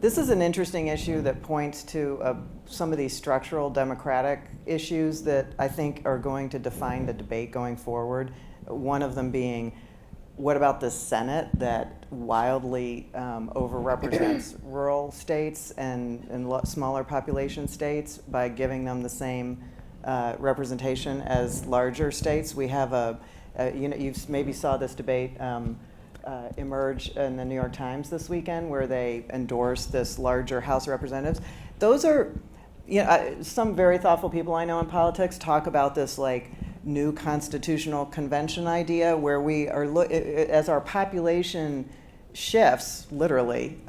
This is an interesting issue that points to some of these structural democratic issues that I think are going to define the debate going forward. One of them being, what about the Senate that wildly overrepresents rural states and smaller population states by giving them the same representation as larger states? We have you maybe saw this debate emerge in the New York Times this weekend, where they endorsed this larger House of Representatives. Those are, some very thoughtful people I know in politics talk about this new constitutional convention idea, where we are, as our population shifts literally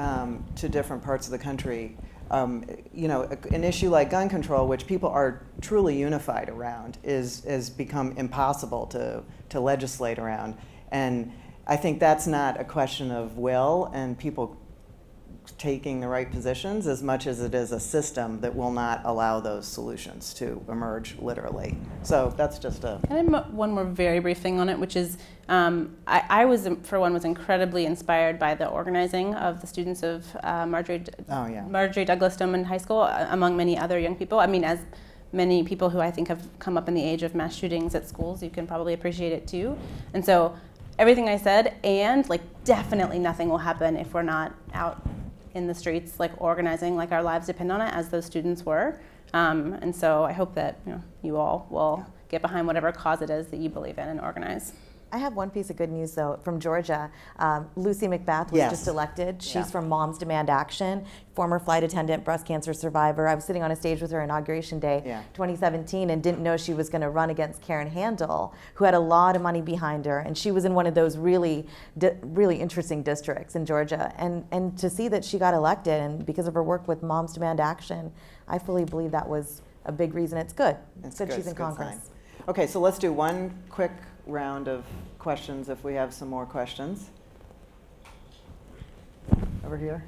to different parts of the country, an issue like gun control, which people are truly unified around, has become impossible to legislate around. And I think that's not a question of will and people taking the right positions as much as it is a system that will not allow those solutions to emerge literally. So that's just a... Can I have one more very brief thing on it, which is I was incredibly inspired by the organizing of the students of Marjorie Douglas Stoneman High School, among many other young people. I mean, as many people who I think have come up in the age of mass shootings at schools, you can probably appreciate it too. And so everything I said, and definitely nothing will happen if we're not out in the streets, organizing, our lives depend on it, as those students were. And so I hope that you all will get behind whatever cause it is that you believe in and organize. I have one piece of good news, though, from Georgia. Lucy McBath was just elected. She's from Moms Demand Action, former flight attendant, breast cancer survivor. I was sitting on a stage with her inauguration day, 2017, and didn't know she was going to run against Karen Handel, who had a lot of money behind her. And she was in one of those really interesting districts in Georgia. And to see that she got elected, and because of her work with Moms Demand Action, I fully believe that was a big reason it's good. It's good good, she's in it's a good Congress. sign. Okay, so let's do one quick round of questions if we have some more questions. Over here.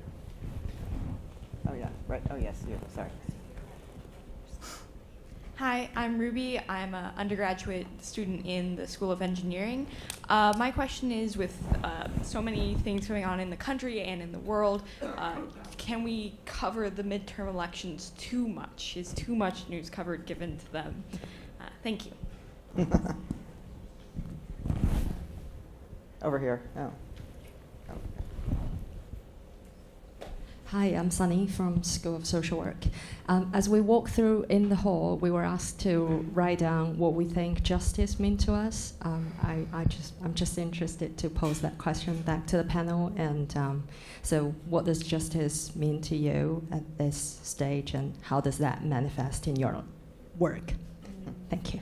Oh, yeah, right. Oh, yes, you. Sorry. Hi, I'm Ruby. I'm an undergraduate student in the School of Engineering. My question is, with so many things going on in the country and in the world, can we cover the midterm elections too much? Is too much news covered given to them? Thank you. Over here. Oh. Hi, I'm Sunny from School of Social Work. As we walk through in the hall, we were asked to write down what we think justice means to us. I'm just interested to pose that question back to the panel. And so, what does justice mean to you at this stage, and how does that manifest in your work? Thank you.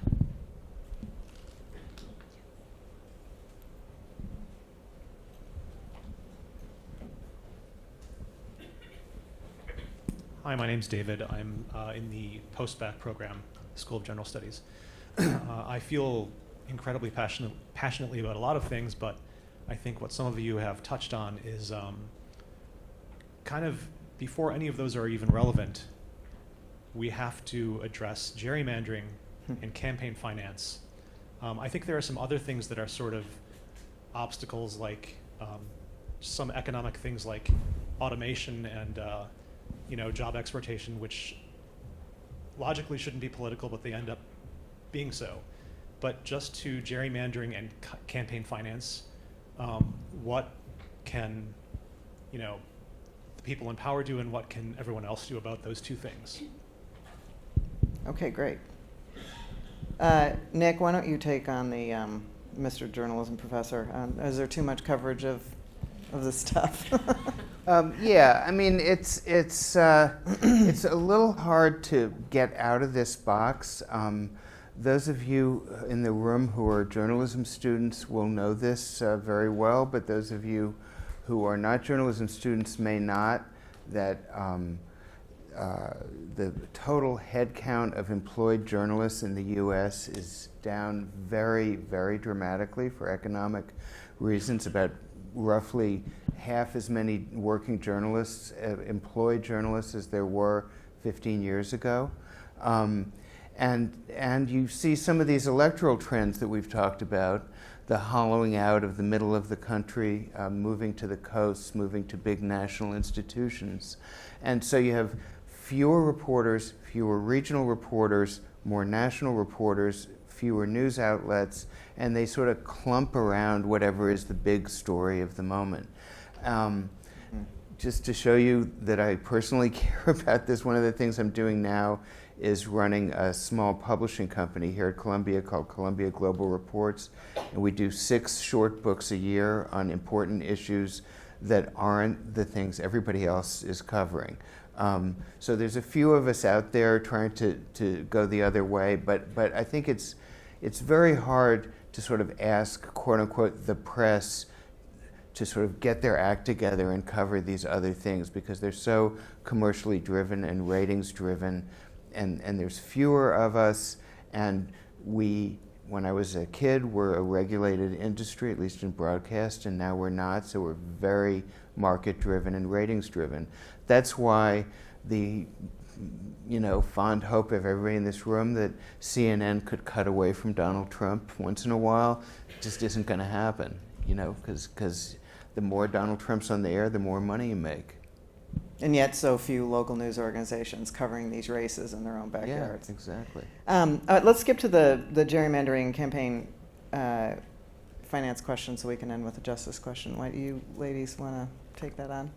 Hi, my name's David. I'm in the post-bac program, School of General Studies. I feel incredibly passionately about a lot of things, but I think what some of you have touched on is kind of, before any of those are even relevant, we have to address gerrymandering and campaign finance. I think there are some other things that are sort of obstacles, like some economic things like automation and job exportation, which logically shouldn't be political, but they end up being so. But just to gerrymandering and campaign finance, what can the people in power do, and what can everyone else do about those two things? Okay, great. Nick, why don't you take on the Mr. Journalism Professor? Is there too much coverage of this stuff? Yeah, I mean, it's a little hard to get out of this box. Those of you in the room who are journalism students will know this very well, but those of you who are not journalism students may not, that the total head count of employed journalists in the U.S. is down very, very dramatically for economic reasons. About roughly half as many working journalists, employed journalists, as there were 15 years ago. And you see some of these electoral trends that we've talked about, the hollowing out of the middle of the country, moving to the coasts, moving to big national institutions. And so you have fewer reporters, fewer regional reporters, more national reporters, fewer news outlets, and they sort of clump around whatever is the big story of the moment. Just to show you that I personally care about this, one of the things I'm doing now is running a small publishing company here at Columbia called Columbia Global Reports, and we do 6 short books a year on important issues that aren't the things everybody else is covering. So there's a few of us out there trying to go the other way, but I think it's very hard to sort of ask, quote unquote, the press to sort of get their act together and cover these other things, because they're so commercially driven and ratings driven, and there's fewer of us, and we, when I was a kid, were a regulated industry, at least in broadcast, and now we're not, so we're very market driven and ratings driven. That's why the fond hope of everybody in this room that CNN could cut away from Donald Trump once in a while just isn't going to happen, because the more Donald Trump's on the air, the more money you make. And yet so few local news organizations covering these races in their own backyards. Yeah, exactly. Let's skip to the gerrymandering campaign finance question so we can end with a justice question. Why do you ladies want to take that on?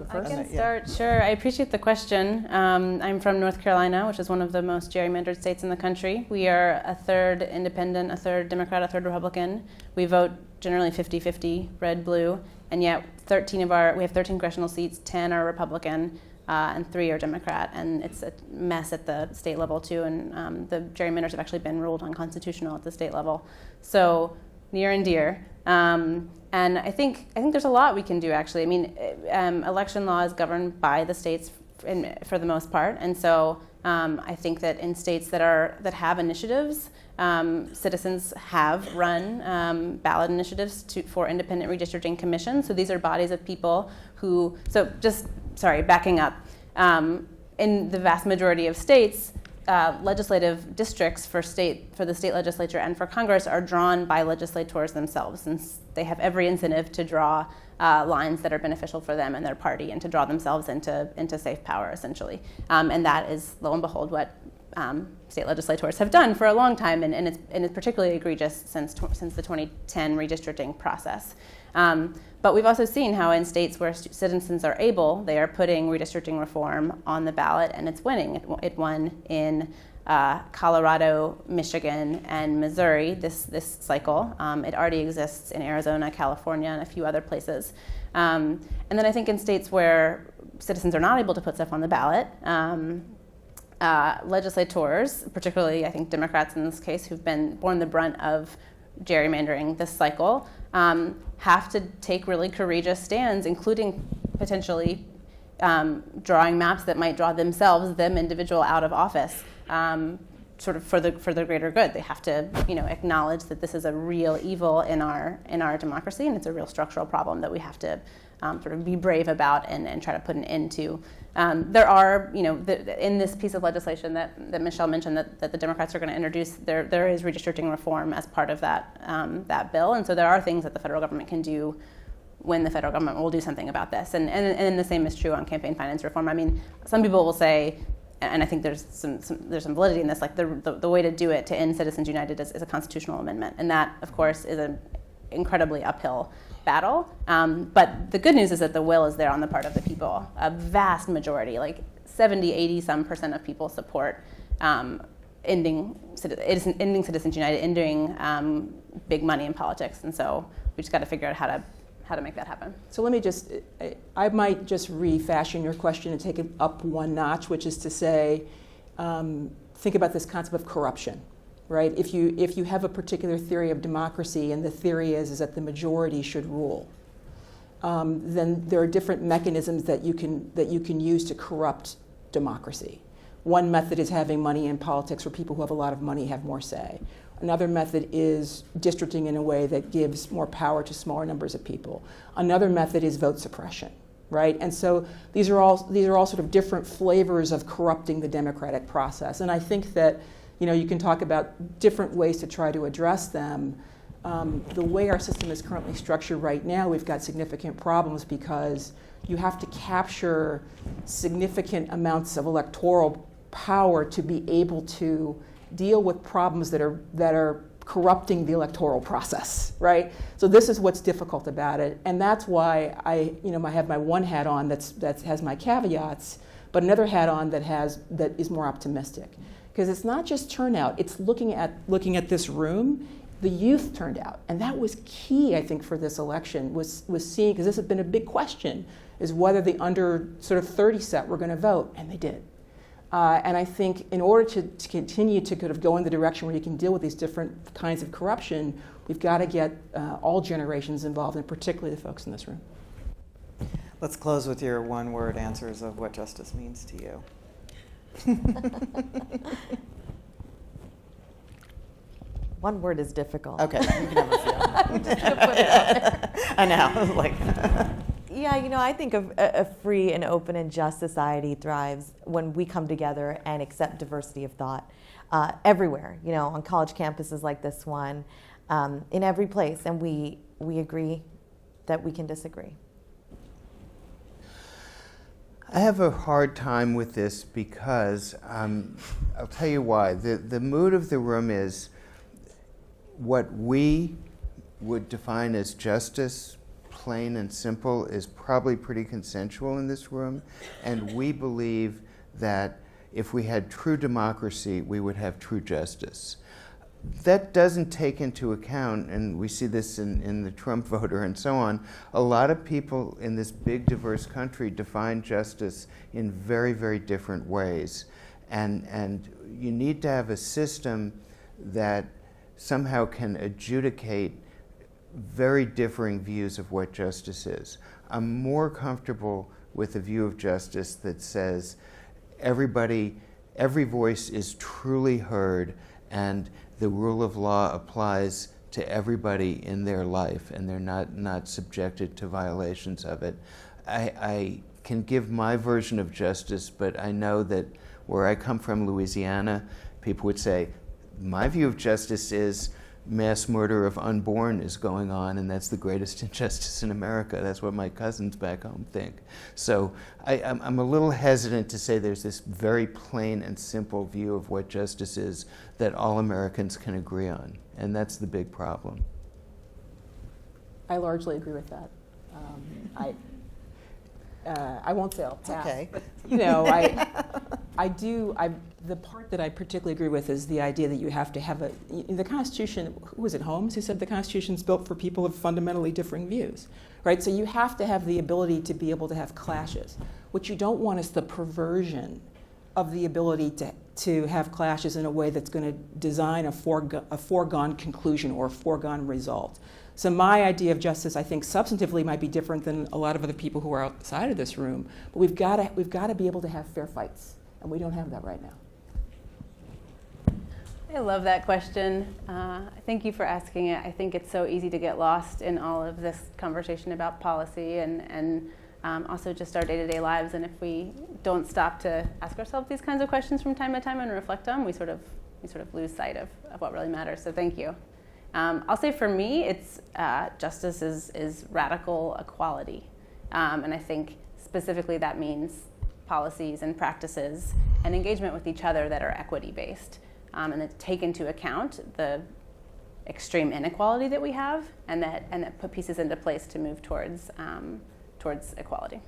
I can start, sure. I appreciate the question. I'm from North Carolina, which is one of the most gerrymandered states in the country. We are a third independent, a third Democrat, a third Republican. We vote generally 50-50, red, blue, and yet we have 13 congressional seats, 10 are Republican, and 3 are Democrat, and it's a mess at the state level too, and the gerrymanders have actually been ruled unconstitutional at the state level. So near and dear. And I think there's a lot we can do, actually. I mean, election law is governed by the states for the most part, and so I think that in states that have initiatives, citizens have run ballot initiatives for independent redistricting commissions. So these are bodies of people who, backing up. In the vast majority of states, legislative districts for the state legislature and for Congress are drawn by legislators themselves, since they have every incentive to draw lines that are beneficial for them and their party, and to draw themselves into safe power, essentially. And that is, lo and behold, what state legislators have done for a long time, and it's particularly egregious since the 2010 redistricting process. But we've also seen how in states where citizens are able, they are putting redistricting reform on the ballot, and it's winning. It won in Colorado, Michigan, and Missouri this cycle. It already exists in Arizona, California, and a few other places. And then I think in states where citizens are not able to put stuff on the ballot, legislators, particularly I think Democrats in this case, who've borne the brunt of gerrymandering this cycle, have to take really courageous stands, including potentially drawing maps that might draw them individual out of office, sort of for the greater good. They have to, acknowledge that this is a real evil in our democracy, and it's a real structural problem that we have to sort of be brave about and try to put an end to. There are, in this piece of legislation that Michelle mentioned that the Democrats are going to introduce, there is redistricting reform as part of that bill, and so there are things that the federal government can do when the federal government will do something about this, and the same is true on campaign finance reform. I mean, some people will say, and I think there's some validity in this, like the way to do it, to end Citizens United, is a constitutional amendment, and that, of course, is an incredibly uphill battle. But the good news is that the will is there on the part of the people. A vast majority, like 70, 80% of people support ending Citizens United, ending big money in politics, and so we just got to figure out how to make that happen. So let me I might just refashion your question and take it up one notch, which is to say, think about this concept of corruption, right? If you have a particular theory of democracy, and the theory is that the majority should rule, then there are different mechanisms that you can use to corrupt democracy. One method is having money in politics, where people who have a lot of money have more say. Another method is districting in a way that gives more power to smaller numbers of people. Another method is vote suppression, right? And so these are all sort of different flavors of corrupting the democratic process. And I think that you can talk about different ways to try to address them. The way our system is currently structured right now, we've got significant problems because you have to capture significant amounts of electoral power to be able to deal with problems that are corrupting the electoral process, right? So this is what's difficult about it, and that's why I have my one hat on that has my caveats, but another hat on that is more optimistic, because it's not just turnout. It's looking at this room. The youth turned out, and that was key, I think, for this election, was seeing, because this has been a big question, is whether the under sort of 30 set were going to vote, and they did. And I think in order to continue to kind of go in the direction where you can deal with these different kinds of corruption, we've got to get all generations involved, and particularly the folks in this room. Let's close with your one-word answers of what justice means to you. One word is difficult. Okay, you can have a few. I know, Yeah, I think a free and open and just society thrives when we come together and accept diversity of thought everywhere, on college campuses like this one, in every place, and we agree that we can disagree. I have a hard time with this because I'll tell you why. The mood of the room is what we would define as justice, plain and simple, is probably pretty consensual in this room, and we believe that if we had true democracy, we would have true justice. That doesn't take into account, and we see this in the Trump voter and so on, a lot of people in this big, diverse country define justice in very, very different ways. And you need to have a system that somehow can adjudicate very differing views of what justice is. I'm more comfortable with a view of justice that says everybody every voice is truly heard and the rule of law applies to everybody in their life and they're not subjected to violations of it. I can give my version of justice, but I know that where I come from, Louisiana, people would say, my view of justice is mass murder of unborn is going on, and that's the greatest injustice in America. That's what my cousins back home think. So I'm a little hesitant to say there's this very plain and simple view of what justice is that all Americans can agree on, and that's the big problem. I largely agree with that. I won't say I'll pass. Okay. But, the part that I particularly agree with is the idea that you have to have the Constitution, who was it, Holmes, who said the Constitution's built for people of fundamentally differing views, right? So you have to have the ability to be able to have clashes. What you don't want is the perversion of the ability to have clashes in a way that's going to design a foregone conclusion or a foregone result. So my idea of justice, I think, substantively might be different than a lot of other people who are outside of this room. But we've got to be able to have fair fights, and we don't have that right now. I love that question. Thank you for asking it. I think it's so easy to get lost in all of this conversation about policy and also just our day-to-day lives. And if we don't stop to ask ourselves these kinds of questions from time to time and reflect on, we sort of lose sight of what really matters. So thank you. I'll say for me, it's justice is radical equality. And I think specifically that means policies and practices and engagement with each other that are equity-based. And that take into account the extreme inequality that we have, and that put pieces into place to move towards equality.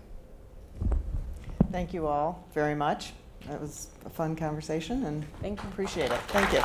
Thank you all very much. That was a fun conversation, and Thank you. Appreciate it. Thank you.